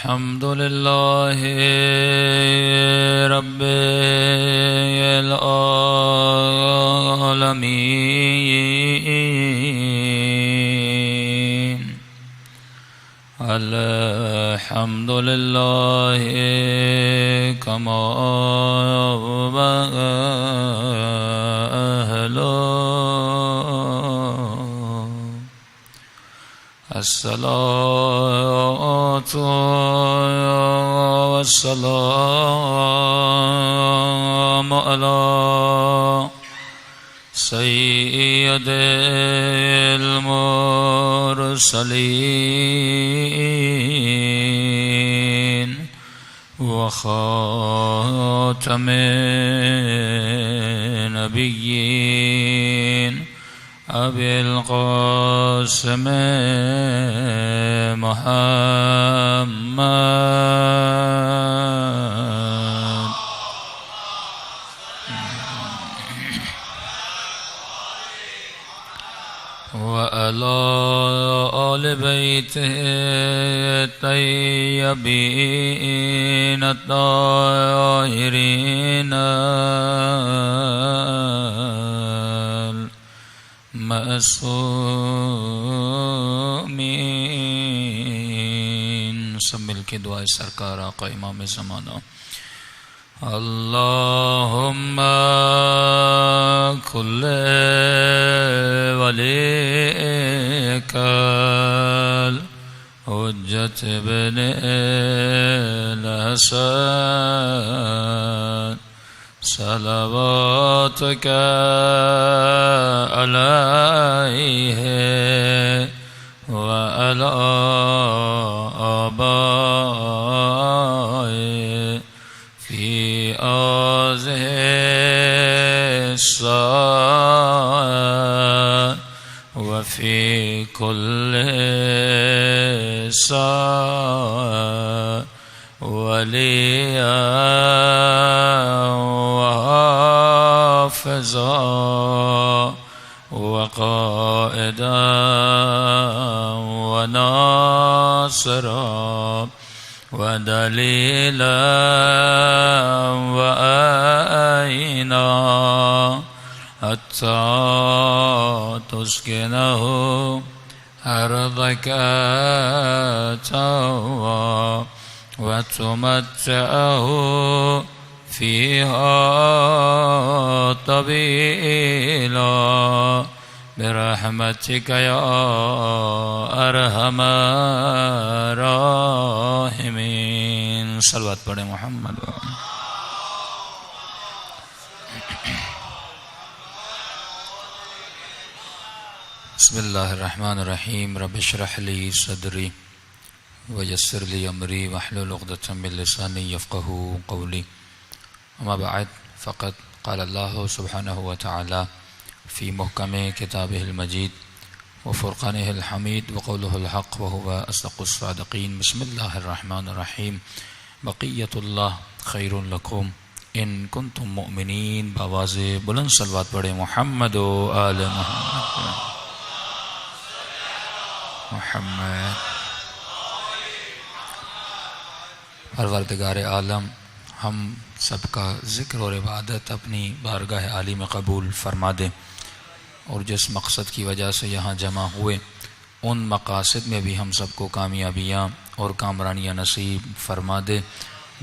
الحمد لله رب العالمين الحمد لله كما الصلاة والسلام على سيد المرسلين وخاتم النبيين أبي القاسم محمد وعلى آل بيته الطيبين الطاهرين معصومین. سب مل کے دعائے سرکار آقا امام زمانہ. اللہم کل ولیک الحجۃ بن الحسن صلواتک علیہ وعلی آبائہ فی هذه الساعة وفي كل ساعة وليا وحافظا وقائدا وناصرا ودليلا وآينا حتى تسكنه أرضك توا وتمتعه فيها طويلا برحمتك يا أرحم الراحمين. صلوات پڑھیں محمد. بسم اللہ الرحمن الرحیم. رب اشرح لي صدری ويسر لي امری واحلل عقدۃ من لسانی یفقهوا قولی. اما بعد فقد قال اللہ سبحانہ وتعالی فی محکم کتابہ المجید وفرقانہ الحمید وقولہ الحق وهو اصدق الصادقین. بسم اللہ الرحمن الرحیم. بقیت اللہ خیر لکم ان کنتم مؤمنین. بآواز بلند صلوات پڑھیں محمد و آل محمد. محمد. پروردگار عالم ہم سب کا ذکر اور عبادت اپنی بارگاہ عالی میں قبول فرما دے، اور جس مقصد کی وجہ سے یہاں جمع ہوئے ان مقاصد میں بھی ہم سب کو کامیابیاں اور کامرانیاں نصیب فرما دے.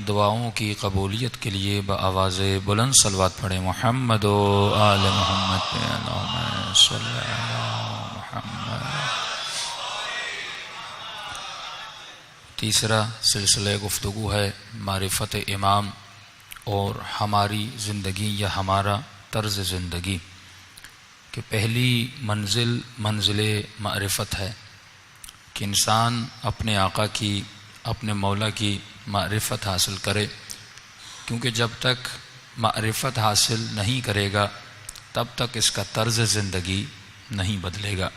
دعاؤں کی قبولیت کے لیے بآواز بلند صلوات پڑھیں محمد و آل محمد. اللہم صلی علی محمد. تیسرا سلسلہ گفتگو ہے معرفت امام اور ہماری زندگی یا ہمارا طرز زندگی. کہ پہلی منزل معرفت ہے کہ انسان اپنے آقا کی، اپنے مولا کی معرفت حاصل کرے، کیونکہ جب تک معرفت حاصل نہیں کرے گا تب تک اس کا طرز زندگی نہیں بدلے گا.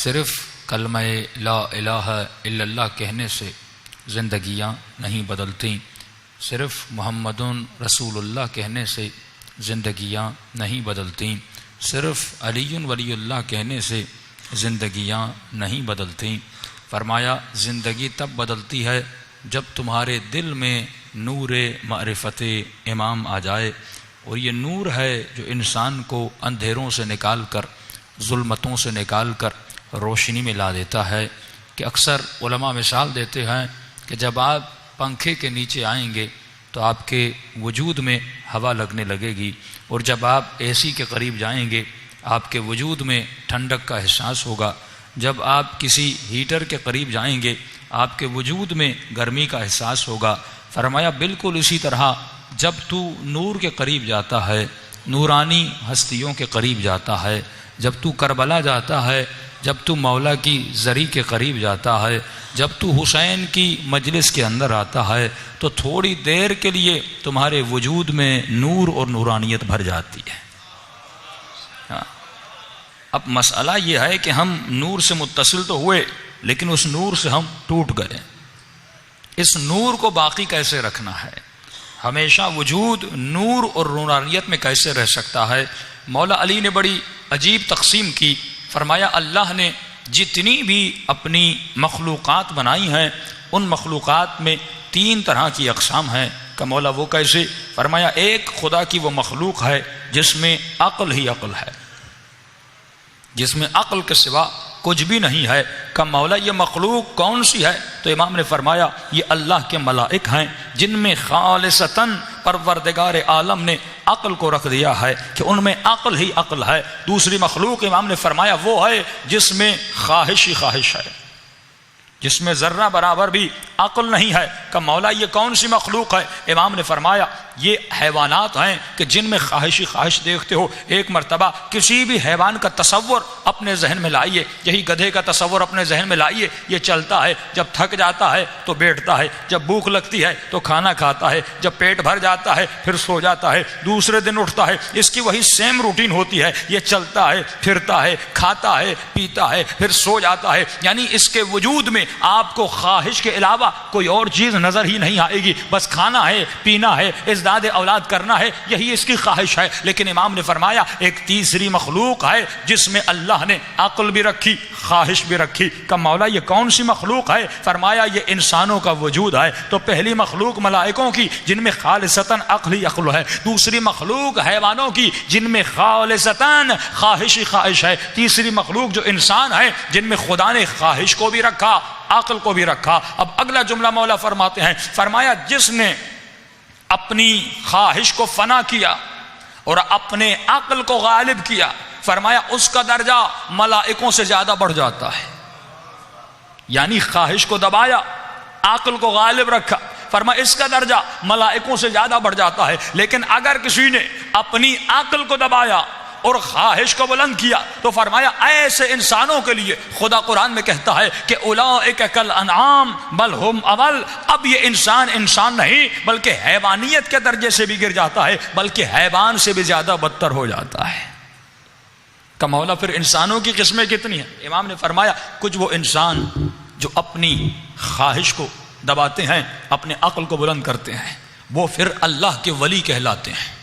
صرف کلمہ لا الہ الا اللہ کہنے سے زندگیاں نہیں بدلتی، صرف محمد رسول اللہ کہنے سے زندگیاں نہیں بدلتی، صرف علی ولی اللہ کہنے سے زندگیاں نہیں بدلتی. فرمایا زندگی تب بدلتی ہے جب تمہارے دل میں نور معرفت امام آ جائے، اور یہ نور ہے جو انسان کو اندھیروں سے نکال کر، ظلمتوں سے نکال کر روشنی میں لا دیتا ہے، کہ اکثر علماء مثال دیتے ہیں کہ جب آپ پنکھے کے نیچے آئیں گے تو آپ کے وجود میں ہوا لگنے لگے گی، اور جب آپ اے سی کے قریب جائیں گے آپ کے وجود میں ٹھنڈک کا احساس ہوگا، جب آپ کسی ہیٹر کے قریب جائیں گے آپ کے وجود میں گرمی کا احساس ہوگا۔ فرمایا بالکل اسی طرح جب تو نور کے قریب جاتا ہے، نورانی ہستیوں کے قریب جاتا ہے، جب تو کربلا جاتا ہے، جب تو مولا کی زری کے قریب جاتا ہے، جب تو حسین کی مجلس کے اندر آتا ہے، تو تھوڑی دیر کے لیے تمہارے وجود میں نور اور نورانیت بھر جاتی ہے۔ اب مسئلہ یہ ہے کہ ہم نور سے متصل تو ہوئے لیکن اس نور سے ہم ٹوٹ گئے۔ اس نور کو باقی کیسے رکھنا ہے؟ ہمیشہ وجود نور اور نورانیت میں کیسے رہ سکتا ہے؟ مولا علی نے بڑی عجیب تقسیم کی، فرمایا اللہ نے جتنی بھی اپنی مخلوقات بنائی ہیں ان مخلوقات میں 3 طرح کی اقسام ہیں۔ کہ مولا وہ کیسے؟ فرمایا ایک خدا کی وہ مخلوق ہے جس میں عقل ہی عقل ہے، جس میں عقل کے سوا کچھ بھی نہیں ہے۔ کہ مولا یہ مخلوق کون سی ہے؟ تو امام نے فرمایا یہ اللہ کے ملائک ہیں جن میں خالصتاً پروردگار عالم نے عقل کو رکھ دیا ہے کہ ان میں عقل ہی عقل ہے۔ دوسری مخلوق امام نے فرمایا وہ ہے جس میں خواہش ہی خواہش ہے، جس میں ذرہ برابر بھی عقل نہیں ہے۔ کہ مولا یہ کون سی مخلوق ہے؟ امام نے فرمایا یہ حیوانات ہیں کہ جن میں خواہش ہی خواہش دیکھتے ہو۔ ایک مرتبہ کسی بھی حیوان کا تصور اپنے ذہن میں لائیے، یہی گدھے کا تصور اپنے ذہن میں لائیے، یہ چلتا ہے، جب تھک جاتا ہے تو بیٹھتا ہے، جب بھوک لگتی ہے تو کھانا کھاتا ہے، جب پیٹ بھر جاتا ہے پھر سو جاتا ہے، دوسرے دن اٹھتا ہے، اس کی وہی سیم روٹین ہوتی ہے، یہ چلتا ہے، پھرتا ہے، کھاتا ہے، پیتا ہے، پھر سو جاتا ہے۔ یعنی اس کے وجود میں آپ کو خواہش کے علاوہ کوئی اور چیز نظر ہی نہیں آئے گی، بس کھانا ہے، پینا ہے، ازداد اولاد کرنا ہے، یہی اس کی خواہش ہے۔ لیکن امام نے فرمایا ایک تیسری مخلوق ہے جس میں اللہ نے عقل بھی رکھی، خواہش بھی رکھی۔ کہ مولا یہ کون سی مخلوق ہے؟ فرمایا یہ انسانوں کا وجود ہے۔ تو پہلی مخلوق ملائکوں کی جن میں خالصتاً عقل ہی عقل ہے، دوسری مخلوق حیوانوں کی جن میں خالصتاً خواہش ہی خواہش ہے، تیسری مخلوق جو انسان ہے جن میں خدا نے خواہش کو بھی رکھا، عقل کو بھی رکھا۔ اب اگلا جملہ مولا فرماتے ہیں، فرمایا جس نے اپنی خواہش کو فنا کیا اور اپنے عقل کو غالب کیا، فرمایا اس کا درجہ ملائکوں سے زیادہ بڑھ جاتا ہے۔ یعنی خواہش کو دبایا، عقل کو غالب رکھا، فرمایا اس کا درجہ ملائکوں سے زیادہ بڑھ جاتا ہے۔ لیکن اگر کسی نے اپنی عقل کو دبایا اور خواہش کو بلند کیا تو فرمایا ایسے انسانوں کے لیے خدا قرآن میں کہتا ہے کہ اولئک کالانعام بل ہم اضل، اب یہ انسان نہیں بلکہ حیوانیت کے درجے سے بھی گر جاتا ہے، بلکہ حیوان سے بھی زیادہ بدتر ہو جاتا ہے۔ کہ مولا پھر انسانوں کی قسمیں کتنی ہیں؟ امام نے فرمایا کچھ وہ انسان جو اپنی خواہش کو دباتے ہیں، اپنے عقل کو بلند کرتے ہیں، وہ پھر اللہ کے ولی کہلاتے ہیں،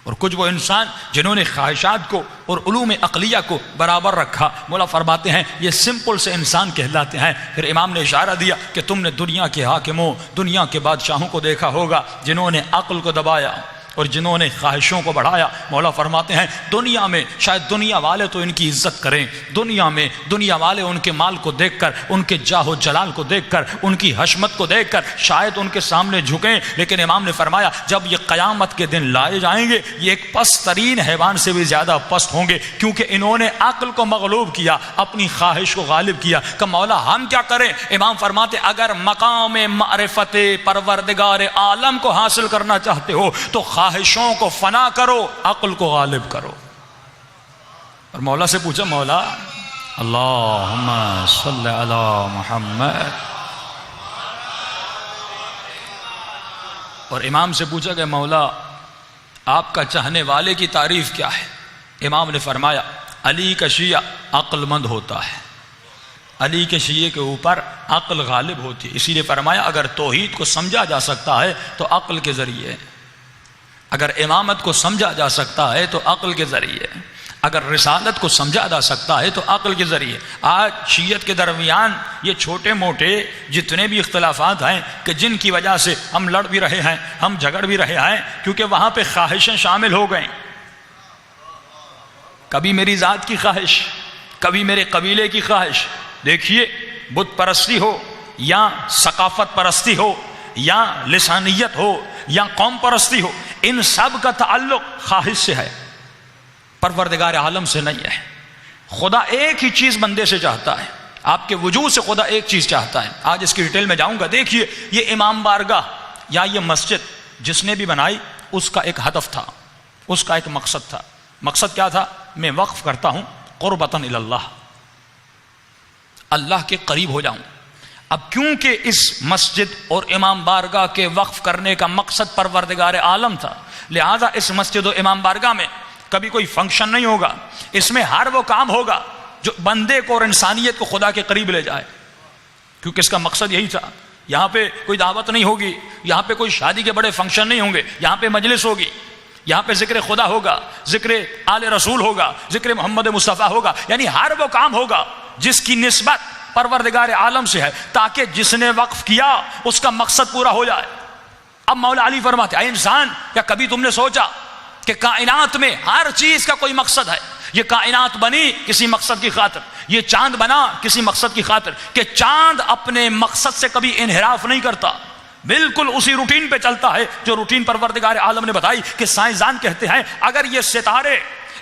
اور کچھ وہ انسان جنہوں نے خواہشات کو اور علوم عقلیہ کو برابر رکھا، مولا فرماتے ہیں یہ سمپل سے انسان کہلاتے ہیں۔ پھر امام نے اشارہ دیا کہ تم نے دنیا کے حاکموں، دنیا کے بادشاہوں کو دیکھا ہوگا جنہوں نے عقل کو دبایا اور جنہوں نے خواہشوں کو بڑھایا۔ مولا فرماتے ہیں دنیا میں شاید دنیا والے تو ان کی عزت کریں، دنیا میں دنیا والے ان کے مال کو دیکھ کر، ان کے جاہ و جلال کو دیکھ کر، ان کی حشمت کو دیکھ کر شاید ان کے سامنے جھکیں، لیکن امام نے فرمایا جب یہ قیامت کے دن لائے جائیں گے یہ ایک پست ترین حیوان سے بھی زیادہ پست ہوں گے، کیونکہ انہوں نے عقل کو مغلوب کیا، اپنی خواہش کو غالب کیا۔ کہ مولا ہم کیا کریں؟ امام فرماتے اگر مقام معرفت پروردگار عالم کو حاصل کرنا چاہتے ہو تو خواہشوں کو فنا کرو، عقل کو غالب کرو۔ اور مولا سے پوچھا مولا اللہم صلی علی محمد، اور امام سے پوچھا کہ مولا آپ کا چاہنے والے کی تعریف کیا ہے؟ امام نے فرمایا علی کا شیعہ عقل مند ہوتا ہے، علی کے شیعے کے اوپر عقل غالب ہوتی ہے، اسی لیے فرمایا اگر توحید کو سمجھا جا سکتا ہے تو عقل کے ذریعے، اگر امامت کو سمجھا جا سکتا ہے تو عقل کے ذریعے، اگر رسالت کو سمجھا جا سکتا ہے تو عقل کے ذریعے. آج شیعت کے درمیان یہ چھوٹے موٹے جتنے بھی اختلافات ہیں کہ جن کی وجہ سے ہم لڑ بھی رہے ہیں, ہم جھگڑ بھی رہے ہیں, کیونکہ وہاں پہ خواہشیں شامل ہو گئیں. کبھی میری ذات کی خواہش, کبھی میرے قبیلے کی خواہش. دیکھیے بت پرستی ہو یا ثقافت پرستی ہو یا لسانیت ہو یا قوم پرستی ہو, ان سب کا تعلق خواہش سے ہے, پروردگار عالم سے نہیں ہے. خدا ایک ہی چیز بندے سے چاہتا ہے, آپ کے وجود سے خدا ایک چیز چاہتا ہے. آج اس کی ڈیٹیل میں جاؤں گا. دیکھیے یہ امام بارگاہ یا یہ مسجد جس نے بھی بنائی اس کا ایک ہدف تھا, اس کا ایک مقصد تھا. مقصد کیا تھا؟ میں وقف کرتا ہوں قربتاً الی اللہ, اللہ کے قریب ہو جاؤں. اب کیونکہ اس مسجد اور امام بارگاہ کے وقف کرنے کا مقصد پروردگار عالم تھا, لہذا اس مسجد و امام بارگاہ میں کبھی کوئی فنکشن نہیں ہوگا. اس میں ہر وہ کام ہوگا جو بندے کو اور انسانیت کو خدا کے قریب لے جائے, کیونکہ اس کا مقصد یہی تھا. یہاں پہ کوئی دعوت نہیں ہوگی, یہاں پہ کوئی شادی کے بڑے فنکشن نہیں ہوں گے, یہاں پہ مجلس ہوگی, یہاں پہ ذکر خدا ہوگا, ذکر آل رسول ہوگا, ذکر محمد مصطفیٰ ہوگا. یعنی ہر وہ کام ہوگا جس کی نسبت پروردگار عالم سے ہے, تاکہ جس نے وقف کیا اس کا مقصد پورا ہو جائے. اب مولا علی فرماتے ہیں, اے انسان, کیا کبھی تم نے سوچا کہ کائنات میں ہر چیز کا کوئی مقصد ہے؟ یہ کائنات بنی کسی مقصد کی خاطر, یہ چاند بنا کسی مقصد کی خاطر, کہ چاند اپنے مقصد سے کبھی انحراف نہیں کرتا, بالکل اسی روٹین پہ چلتا ہے جو روٹین پروردگار عالم نے بتائی. کہ سائنسدان کہتے ہیں اگر یہ ستارے,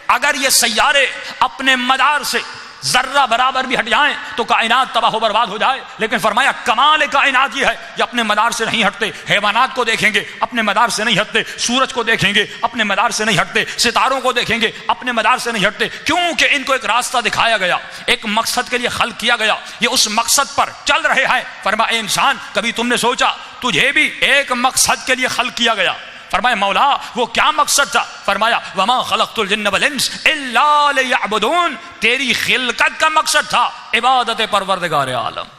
اگر یہ سیارے اپنے مدار سے ذرہ برابر بھی ہٹ جائیں تو کائنات تباہ و برباد ہو جائے. لیکن فرمایا کمال کائنات یہ ہے یہ اپنے مدار سے نہیں ہٹتے. حیوانات کو دیکھیں گے اپنے مدار سے نہیں ہٹتے, سورج کو دیکھیں گے اپنے مدار سے نہیں ہٹتے, ستاروں کو دیکھیں گے اپنے مدار سے نہیں ہٹتے, کیونکہ ان کو ایک راستہ دکھایا گیا, ایک مقصد کے لیے خلق کیا گیا, یہ اس مقصد پر چل رہے ہیں. فرمایا اے انسان, کبھی تم نے سوچا تجھے بھی ایک مقصد کے لیے خلق کیا گیا؟ فرمایا مولا وہ کیا مقصد تھا؟ فرمایا وما خلقت الجن والانس الا لیعبدون, تیری خلقت کا مقصد تھا عبادت پروردگار عالم.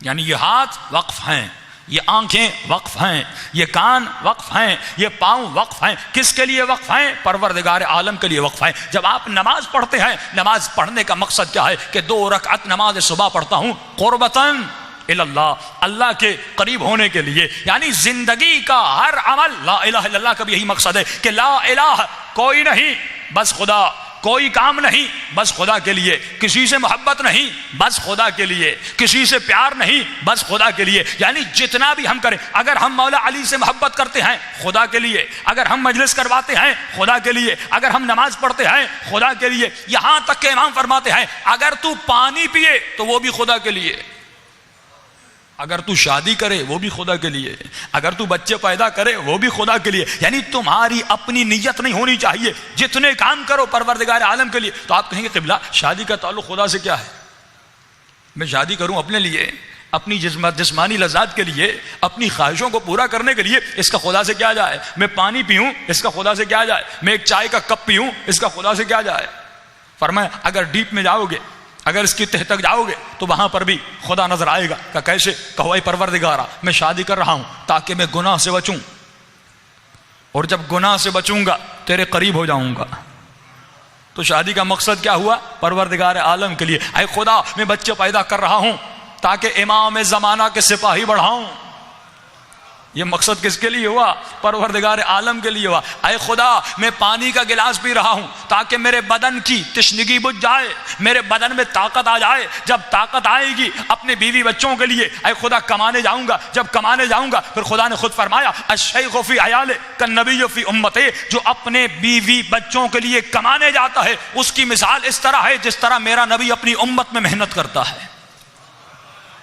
یعنی یہ ہاتھ وقف ہیں, یہ آنکھیں وقف ہیں, یہ کان وقف ہیں, یہ پاؤں وقف ہیں. کس کے لیے وقف ہیں؟ پروردگار عالم کے لیے وقف ہیں. جب آپ نماز پڑھتے ہیں, نماز پڑھنے کا مقصد کیا ہے؟ کہ 2 رکعت نماز صبح پڑھتا ہوں قربتاً الی اللہ, اللہ کے قریب ہونے کے لیے. یعنی زندگی کا ہر عمل لا الہ الا اللہ کا بھی یہی مقصد ہے کہ لا الہ, کوئی نہیں بس خدا, کوئی کام نہیں بس خدا کے لیے, کسی سے محبت نہیں بس خدا کے لیے, کسی سے پیار نہیں بس خدا کے لیے. یعنی جتنا بھی ہم کریں, اگر ہم مولا علی سے محبت کرتے ہیں خدا کے لیے, اگر ہم مجلس کرواتے ہیں خدا کے لیے, اگر ہم نماز پڑھتے ہیں خدا کے لیے, یہاں تک کہ امام فرماتے ہیں اگر تو پانی پیے تو وہ بھی خدا کے لیے, اگر تو شادی کرے وہ بھی خدا کے لیے, اگر تو بچے پیدا کرے وہ بھی خدا کے لیے. یعنی تمہاری اپنی نیت نہیں ہونی چاہیے, جتنے کام کرو پروردگار عالم کے لیے. تو آپ کہیں گے قبلہ شادی کا تعلق خدا سے کیا ہے؟ میں شادی کروں اپنے لیے, اپنی جسمانی لذات کے لیے, اپنی خواہشوں کو پورا کرنے کے لیے, اس کا خدا سے کیا جائے؟ میں پانی پیوں اس کا خدا سے کیا جائے؟ میں ایک چائے کا کپ پیوں اس کا خدا سے کیا جائے؟ فرمایا اگر ڈیپ میں جاؤ گے, اگر اس کی تہ تک جاؤ گے تو وہاں پر بھی خدا نظر آئے گا. کہ کیسے؟ کہو اے پروردگارا, میں شادی کر رہا ہوں تاکہ میں گناہ سے بچوں, اور جب گناہ سے بچوں گا تیرے قریب ہو جاؤں گا. تو شادی کا مقصد کیا ہوا؟ پروردگار عالم کے لیے. اے خدا, میں بچے پیدا کر رہا ہوں تاکہ امام زمانہ کے سپاہی بڑھاؤں. یہ مقصد کس کے لیے ہوا؟ پروردگار عالم کے لیے ہوا. اے خدا, میں پانی کا گلاس پی رہا ہوں تاکہ میرے بدن کی تشنگی بجھ جائے, میرے بدن میں طاقت آ جائے. جب طاقت آئے گی اپنے بیوی بچوں کے لیے اے خدا کمانے جاؤں گا. جب کمانے جاؤں گا پھر خدا نے خود فرمایا الشیخ فی عیالہ کالنبی فی امتہ, جو اپنے بیوی بچوں کے لیے کمانے جاتا ہے اس کی مثال اس طرح ہے جس طرح میرا نبی اپنی امت میں محنت کرتا ہے.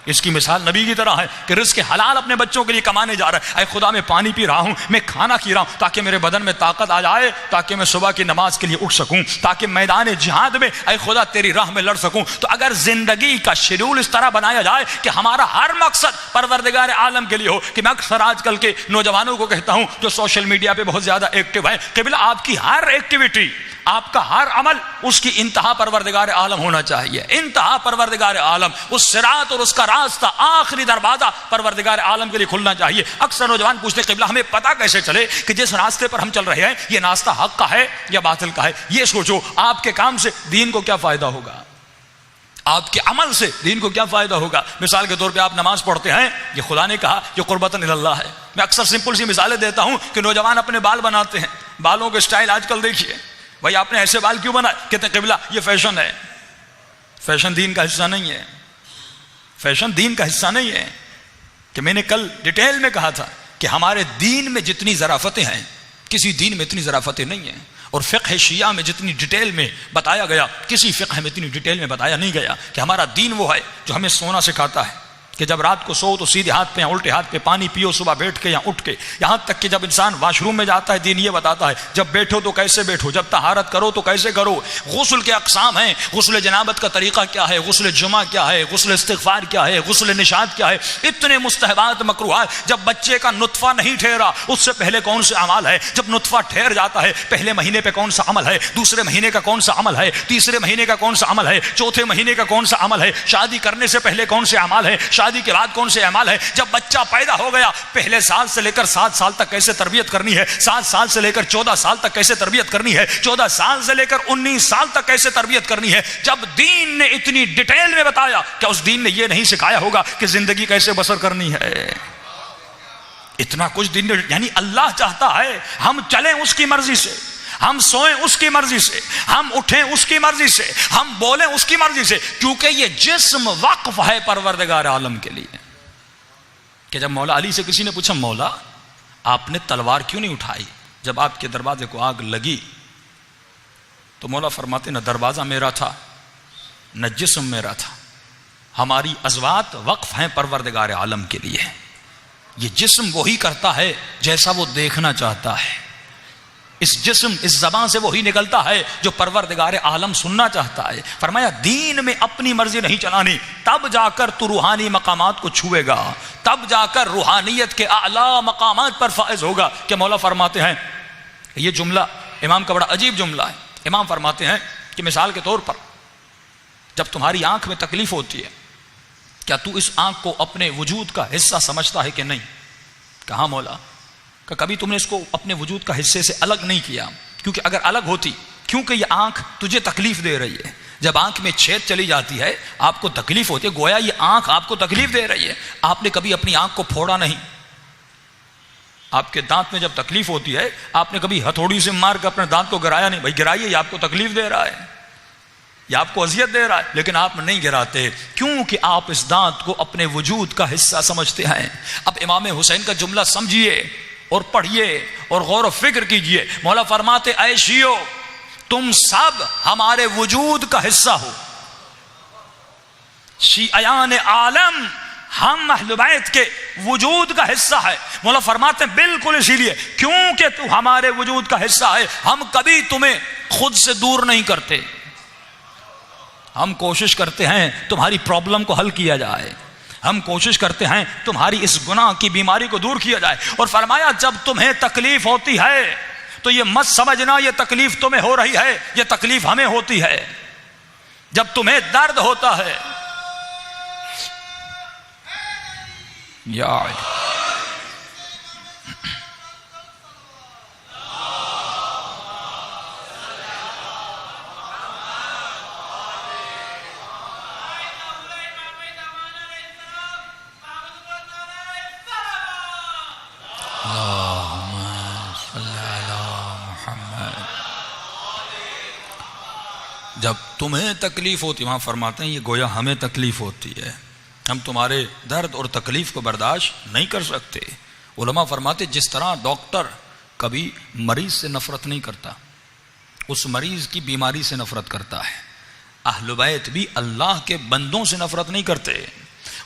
اس کی مثال نبی کی طرح ہے کہ رزق حلال اپنے بچوں کے لیے کمانے جا رہا ہے. اے خدا, میں پانی پی رہا ہوں, میں کھانا کھی رہا ہوں تاکہ میرے بدن میں طاقت آ جائے, تاکہ میں صبح کی نماز کے لیے اٹھ سکوں, تاکہ میدان جہاد میں اے خدا تیری راہ میں لڑ سکوں. تو اگر زندگی کا شیڈول اس طرح بنایا جائے کہ ہمارا ہر مقصد پروردگار عالم کے لیے ہو, کہ میں اکثر آج کل کے نوجوانوں کو کہتا ہوں جو سوشل میڈیا پہ بہت زیادہ ایکٹیو ہے, قبلہ آپ کی ہر ایکٹیویٹی آپ کا ہر عمل اس کی انتہا پروردگار عالم ہونا چاہیے. انتہا پروردگار عالم، اس صراط اور اس کا راستہ، آخری دروازہ پروردگار عالم کے لیے کھلنا چاہیے. اکثر نوجوان پوچھتے قبلہ ہمیں پتہ کیسے چلے کہ جس راستے پر ہم چل رہے ہیں یہ راستہ حق کا ہے یا باطل کا ہے؟ یہ سوچو آپ کے کام سے دین کو کیا فائدہ ہوگا، آپ کے عمل سے دین کو کیا فائدہ ہوگا. مثال کے طور پہ آپ نماز پڑھتے ہیں، یہ خدا نے کہا یہ قربتاً اللہ ہے. میں اکثر سمپل سی مثالیں دیتا ہوں کہ نوجوان اپنے بال بناتے ہیں، بالوں کے سٹائل آج کل دیکھیے، بھائی آپ نے ایسے بال کیوں بنائے؟ کہتے ہیں قبلہ یہ فیشن ہے. فیشن دین کا حصہ نہیں ہے، فیشن دین کا حصہ نہیں ہے. کہ میں نے کل ڈیٹیل میں کہا تھا کہ ہمارے دین میں جتنی ظرافتیں ہیں کسی دین میں اتنی ظرافتیں نہیں ہیں، اور فقہ شیعہ میں جتنی ڈیٹیل میں بتایا گیا کسی فقہ میں اتنی ڈیٹیل میں بتایا نہیں گیا کہ ہمارا دین وہ ہے جو ہمیں سونا سکھاتا ہے کہ جب رات کو سو تو سیدھے ہاتھ پہ یا الٹے ہاتھ پہ پانی پیو، صبح بیٹھ کے یا اٹھ کے. یہاں تک کہ جب انسان واش روم میں جاتا ہے دین یہ بتاتا ہے جب بیٹھو تو کیسے بیٹھو، جب طہارت کرو تو کیسے کرو. غسل کے اقسام ہیں، غسل جنابت کا طریقہ کیا ہے، غسل جمعہ کیا ہے، غسل استغفار کیا ہے، غسل نشاط کیا ہے، اتنے مستحبات مکروہات. جب بچے کا نطفہ نہیں ٹھہرا اس سے پہلے کون سے اعمال ہے، جب نطفہ ٹھہر جاتا ہے پہلے مہینے پہ کون سا عمل ہے، دوسرے مہینے کا کون سا عمل ہے، تیسرے مہینے کا کون سا عمل ہے، چوتھے مہینے کا کون سا عمل ہے، شادی کرنے سے پہلے کون سے اعمال ہے، شادی کے بعد کون سے اعمال ہے، جب بچہ پیدا ہو گیا پہلے سال سے لے کر 7 سال تک کیسے تربیت کرنی ہے، 7 سال سے لے کر 14 سال تک کیسے تربیت کرنی ہے، 14 سال سے لے کر 19 سال تک کیسے تربیت کرنی ہے. جب دین نے اتنی ڈیٹیل میں بتایا، کیا اس دین نے یہ نہیں سکھایا ہوگا کہ زندگی کیسے بسر کرنی ہے؟ اتنا کچھ دین نے، یعنی اللہ چاہتا ہے ہم چلیں اس کی مرضی سے، ہم سوئیں اس کی مرضی سے، ہم اٹھیں اس کی مرضی سے، ہم بولیں اس کی مرضی سے، کیونکہ یہ جسم وقف ہے پروردگار عالم کے لیے. کہ جب مولا علی سے کسی نے پوچھا مولا آپ نے تلوار کیوں نہیں اٹھائی جب آپ کے دروازے کو آگ لگی، تو مولا فرماتے نہ دروازہ میرا تھا نہ جسم میرا تھا، ہماری ازوات وقف ہیں پروردگار عالم کے لیے. یہ جسم وہی کرتا ہے جیسا وہ دیکھنا چاہتا ہے، اس جسم اس زبان سے وہی نکلتا ہے جو پروردگار عالم سننا چاہتا ہے. فرمایا دین میں اپنی مرضی نہیں چلانی، تب جا کر تو روحانی مقامات کو چھوئے گا، تب جا کر روحانیت کے اعلیٰ مقامات پر فائز ہوگا. کہ مولا فرماتے ہیں، یہ جملہ امام کا بڑا عجیب جملہ ہے. امام فرماتے ہیں کہ مثال کے طور پر جب تمہاری آنکھ میں تکلیف ہوتی ہے، کیا تو اس آنکھ کو اپنے وجود کا حصہ سمجھتا ہے کہ نہیں؟ کہاں مولا؟ کہ کبھی تم نے اس کو اپنے وجود کا حصے سے الگ نہیں کیا، کیونکہ اگر الگ ہوتی، کیونکہ یہ آنکھ تجھے تکلیف دے رہی ہے. جب آنکھ میں چھید چلی جاتی ہے آپ کو تکلیف ہوتی ہے، گویا یہ آنکھ آپ کو تکلیف دے رہی ہے. آپ نے کبھی اپنی آنکھ کو پھوڑا نہیں. آپ کے دانت میں جب تکلیف ہوتی ہے آپ نے کبھی ہتھوڑی سے مار کے اپنے دانت کو گرایا نہیں، بھائی گرائیے، یہ آپ کو تکلیف دے رہا ہے، یہ آپ کو اذیت دے رہا ہے، لیکن آپ نہیں گراتے کیونکہ آپ اس دانت کو اپنے وجود کا حصہ سمجھتے ہیں. اب امام حسین کا جملہ سمجھیے اور پڑھیے اور غور و فکر کیجئے. مولا فرماتے اے شیعو تم سب ہمارے وجود کا حصہ ہو. شیعیان عالم ہم اہل بیت کے وجود کا حصہ ہے. مولا فرماتے ہیں بالکل اسی لیے کیونکہ تو ہمارے وجود کا حصہ ہے ہم کبھی تمہیں خود سے دور نہیں کرتے، ہم کوشش کرتے ہیں تمہاری پرابلم کو حل کیا جائے، ہم کوشش کرتے ہیں تمہاری اس گناہ کی بیماری کو دور کیا جائے. اور فرمایا جب تمہیں تکلیف ہوتی ہے تو یہ مت سمجھنا یہ تکلیف تمہیں ہو رہی ہے، یہ تکلیف ہمیں ہوتی ہے. جب تمہیں درد ہوتا ہے یا جب تمہیں تکلیف ہوتی، وہاں فرماتے ہیں یہ گویا ہمیں تکلیف ہوتی ہے، ہم تمہارے درد اور تکلیف کو برداشت نہیں کر سکتے. علماء فرماتے جس طرح ڈاکٹر کبھی مریض سے نفرت نہیں کرتا، اس مریض کی بیماری سے نفرت کرتا ہے، اہل بیت بھی اللہ کے بندوں سے نفرت نہیں کرتے،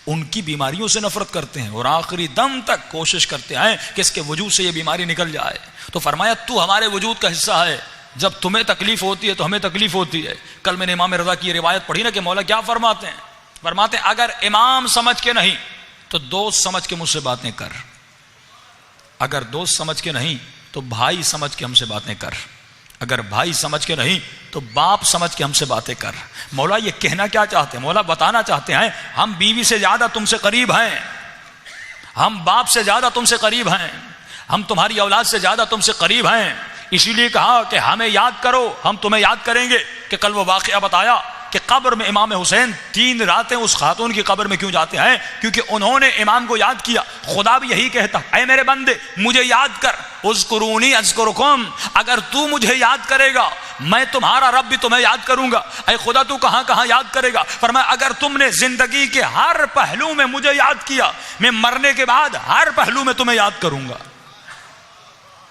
ان کی بیماریوں سے نفرت کرتے ہیں اور آخری دم تک کوشش کرتے ہیں کہ اس کے وجود سے یہ بیماری نکل جائے. تو فرمایا تو ہمارے وجود کا حصہ ہے، جب تمہیں تکلیف ہوتی ہے تو ہمیں تکلیف ہوتی ہے. کل میں نے امام رضا کی یہ روایت پڑھی نا کہ مولا کیا فرماتے ہیں، فرماتے ہیں اگر امام سمجھ کے نہیں تو دوست سمجھ کے مجھ سے باتیں کر، اگر دوست سمجھ کے نہیں تو بھائی سمجھ کے ہم سے باتیں کر، اگر بھائی سمجھ کے نہیں تو باپ سمجھ کے ہم سے باتیں کر. مولا یہ کہنا کیا چاہتے ہیں؟ مولا بتانا چاہتے ہیں ہم بیوی سے زیادہ تم سے قریب ہیں، ہم باپ سے زیادہ تم سے قریب ہیں، ہم تمہاری اولاد سے زیادہ تم سے قریب ہیں، اسی لیے کہا کہ ہمیں یاد کرو، ہم تمہیں یاد کریں گے. کہ کل وہ واقعہ بتایا کہ قبر میں امام حسین 3 راتیں اس خاتون کی قبر میں کیوں جاتے ہیں؟ کیونکہ انہوں نے امام کو یاد کیا. خدا بھی یہی کہتا، اے میرے بندے مجھے یاد کر، اذکرونی اذکرکم، اگر تو مجھے یاد کرے گا میں تمہارا رب بھی تمہیں یاد کروں گا. اے خدا تو کہاں کہاں یاد کرے گا؟ فرمایا اگر تم نے زندگی کے ہر پہلو میں مجھے یاد کیا، میں مرنے کے بعد ہر پہلو میں تمہیں یاد کروں گا.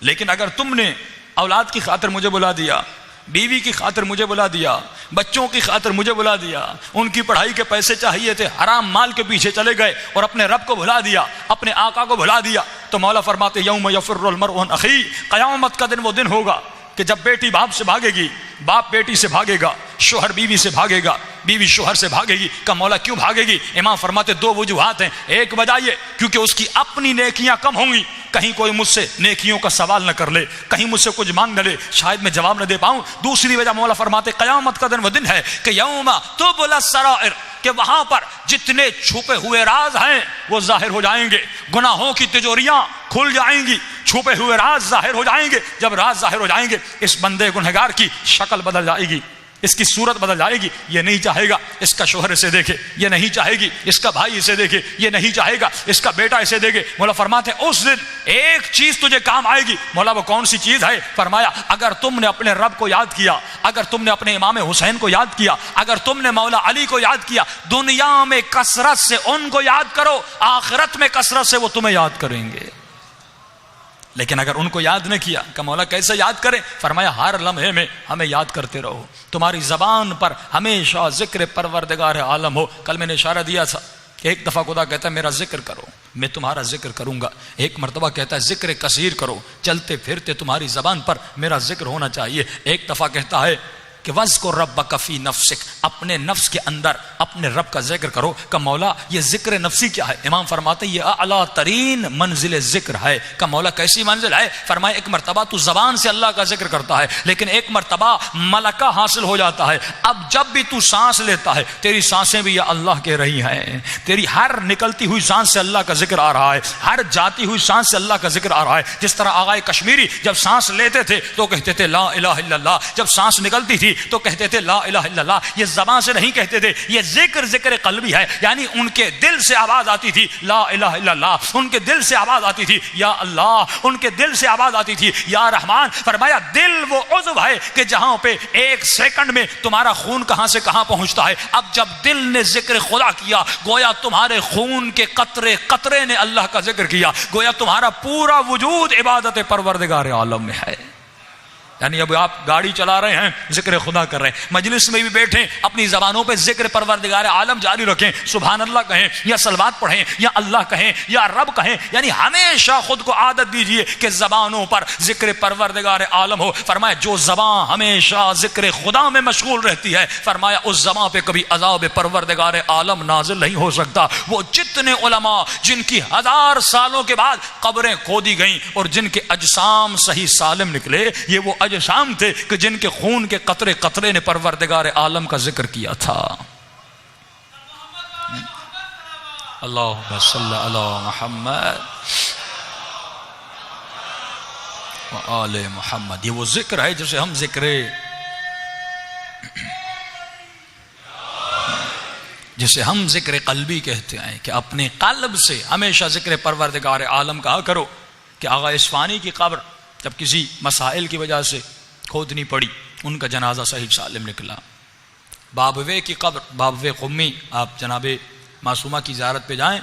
لیکن اگر تم نے اولاد کی خاطر مجھے بلا دیا، بیوی کی خاطر مجھے بلا دیا، بچوں کی خاطر مجھے بلا دیا، ان کی پڑھائی کے پیسے چاہیے تھے، حرام مال کے پیچھے چلے گئے اور اپنے رب کو بھلا دیا، اپنے آقا کو بھلا دیا، تو مولا فرماتے یوم یفر المرء من اخیہ، قیامت کا دن وہ دن ہوگا کہ جب بیٹی باپ سے بھاگے گی، باپ بیٹی سے بھاگے گا، شوہر بیوی سے بھاگے گا، بیوی شوہر سے بھاگے گی. کہ مولا کیوں بھاگے گی؟ امام فرماتے 2 وجوہات ہیں. ایک وجہ یہ کیونکہ اس کی اپنی نیکیاں کم ہوں گی، کہیں کوئی مجھ سے نیکیوں کا سوال نہ کر لے، کہیں مجھ سے کچھ مانگ نہ لے، شاید میں جواب نہ دے پاؤں. دوسری وجہ مولا فرماتے قیامت کا دن وہ دن ہے کہ یوم تبلی السرائر، کہ وہاں پر جتنے چھپے ہوئے راز ہیں وہ ظاہر ہو جائیں گے، گناہوں کی تجوریاں کھل جائیں گی، چھپے ہوئے راز ظاہر ہو جائیں گے. جب راز ظاہر ہو جائیں گے اس بندے گنہگار کی شکل بدل جائے گی، اس کی صورت بدل جائے گی. یہ نہیں چاہے گا اس کا شوہر اسے دیکھے، یہ نہیں چاہے گی اس کا بھائی اسے دیکھے، یہ نہیں چاہے گا اس کا بیٹا اسے دیکھے. مولا فرماتے ہیں اس دن ایک چیز تجھے کام آئے گی. مولا وہ کون سی چیز ہے؟ فرمایا اگر تم نے اپنے رب کو یاد کیا، اگر تم نے اپنے امام حسین کو یاد کیا، اگر تم نے مولا علی کو یاد کیا، دنیا میں کثرت سے ان کو یاد کرو، آخرت میں کثرت سے وہ تمہیں یاد کریں گے. لیکن اگر ان کو یاد نہ کیا کہ مولا کیسے یاد کریں؟ فرمایا ہر لمحے میں ہمیں یاد کرتے رہو، تمہاری زبان پر ہمیشہ ذکر پروردگار عالم ہو. کل میں نے اشارہ دیا تھا کہ ایک دفعہ خدا کہتا ہے میرا ذکر کرو، میں تمہارا ذکر کروں گا. ایک مرتبہ کہتا ہے ذکر کثیر کرو، چلتے پھرتے تمہاری زبان پر میرا ذکر ہونا چاہیے. ایک دفعہ کہتا ہے کہ وَاذْكُر رَبَّكَ فِي نَفْسِكَ، اپنے نفس کے اندر اپنے رب کا ذکر کرو. کہ مولا یہ ذکر نفسی کیا ہے؟ امام فرماتے ہیں یہ اعلیٰ ترین منزل ذکر ہے. کہ مولا کیسی منزل ہے؟ فرمایا ایک مرتبہ تو زبان سے اللہ کا ذکر کرتا ہے، لیکن ایک مرتبہ ملکہ حاصل ہو جاتا ہے. اب جب بھی تو سانس لیتا ہے تیری سانسیں بھی یا اللہ کہہ رہی ہیں، تیری ہر نکلتی ہوئی سانس سے اللہ کا ذکر آ رہا ہے، ہر جاتی ہوئی سانس سے اللہ کا ذکر آ رہا ہے. جس طرح آغائے کشمیری جب سانس لیتے تھے تو کہتے تھے لا الہ الا اللہ، جب سانس نکلتی تھی تو کہتے تھے لا الہ الا اللہ. یہ زبان سے نہیں کہتے تھے، یہ ذکر قلبی ہے، یعنی ان کے دل سے آواز آتی تھی لا الہ الا اللہ، ان کے دل سے آواز آتی تھی یا اللہ، ان کے دل سے آواز آتی تھی یا رحمان. فرمایا دل وہ عضو ہے کہ جہاں پہ 1 سیکنڈ میں تمہارا خون کہاں سے کہاں پہنچتا ہے. اب جب دل نے ذکر خدا کیا گویا تمہارے خون کے قطرے قطرے نے اللہ کا ذکر کیا، گویا تمہارا پورا وجود عبادت پروردگار عالم میں ہے. یعنی اب آپ گاڑی چلا رہے ہیں ذکر خدا کر رہے ہیں، مجلس میں بھی بیٹھیں اپنی زبانوں پہ ذکر پروردگار عالم جاری رکھیں، سبحان اللہ کہیں یا صلوات پڑھیں یا اللہ کہیں یا رب کہیں. یعنی ہمیشہ خود کو عادت دیجئے کہ زبانوں پر ذکر پروردگار عالم ہو. فرمایا جو زبان ہمیشہ ذکر خدا میں مشغول رہتی ہے، فرمایا اس زبان پہ کبھی عذاب پروردگار عالم نازل نہیں ہو سکتا. وہ جتنے علماء جن کی 1000 سالوں کے بعد قبریں کھودی گئیں اور جن کے اجسام صحیح سالم نکلے، یہ وہ اجسام تھے کہ جن کے خون کے قطرے قطرے نے پروردگار عالم کا ذکر کیا تھا. اللہم صلی علی محمد وآل محمد. یہ وہ ذکر ہے جسے ہم ذکر قلبی کہتے ہیں کہ اپنے قلب سے ہمیشہ ذکر پروردگار عالم کہا کرو. کہ آغا اصفہانی کی قبر جب کسی مسائل کی وجہ سے کھودنی پڑی، ان کا جنازہ صحیح سالم نکلا. بابوے کی قبر، بابوے قمی، آپ جناب معصومہ کی زیارت پہ جائیں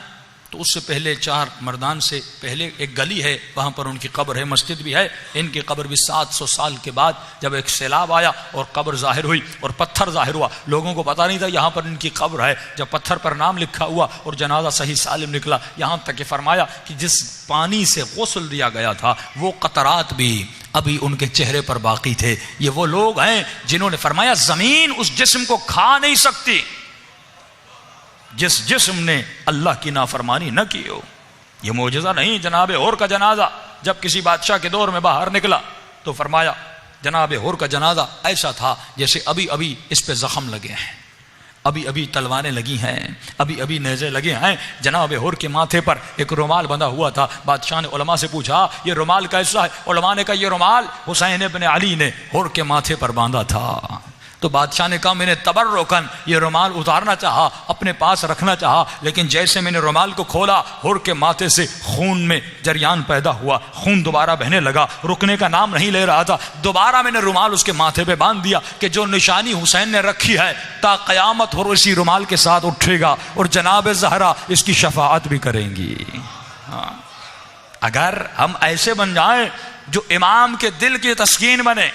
تو اس سے پہلے 4 مردان سے پہلے ایک گلی ہے، وہاں پر ان کی قبر ہے، مسجد بھی ہے. ان کی قبر بھی 700 سال کے بعد جب ایک سیلاب آیا اور قبر ظاہر ہوئی اور پتھر ظاہر ہوا، لوگوں کو پتہ نہیں تھا یہاں پر ان کی قبر ہے. جب پتھر پر نام لکھا ہوا اور جنازہ صحیح سالم نکلا، یہاں تک کہ فرمایا کہ جس پانی سے غسل دیا گیا تھا وہ قطرات بھی ابھی ان کے چہرے پر باقی تھے. یہ وہ لوگ ہیں جنہوں نے فرمایا زمین اس جسم کو کھا نہیں سکتی جس جسم نے اللہ کی نافرمانی نہ کی ہو. یہ معجزہ نہیں. جناب اور کا جنازہ جب کسی بادشاہ کے دور میں باہر نکلا تو فرمایا جناب حور کا جنازہ ایسا تھا جیسے ابھی ابھی اس پہ زخم لگے ہیں، ابھی ابھی تلواریں لگی ہیں، ابھی ابھی نیزے لگے ہیں۔ جناب حور کے ماتھے پر ایک رومال بندھا ہوا تھا۔ بادشاہ نے علماء سے پوچھا یہ رومال کیسا ہے؟ علماء نے کہا یہ رومال حسین ابن علی نے حور کے ماتھے پر باندھا تھا۔ تو بادشاہ نے کہا میں نے تبرکن یہ رومال اتارنا چاہا، اپنے پاس رکھنا چاہا، لیکن جیسے میں نے رومال کو کھولا حور کے ماتھے سے خون میں جریان پیدا ہوا، خون دوبارہ بہنے لگا، رکنے کا نام نہیں لے رہا تھا۔ دوبارہ میں نے رومال اس کے ماتھے پہ باندھ دیا کہ جو نشانی حسین نے رکھی ہے تا قیامت حور اسی رومال کے ساتھ اٹھے گا اور جناب زہرا اس کی شفاعت بھی کریں گی۔ ہاں، اگر ہم ایسے بن جائیں جو امام کے دل کی تسکین بنے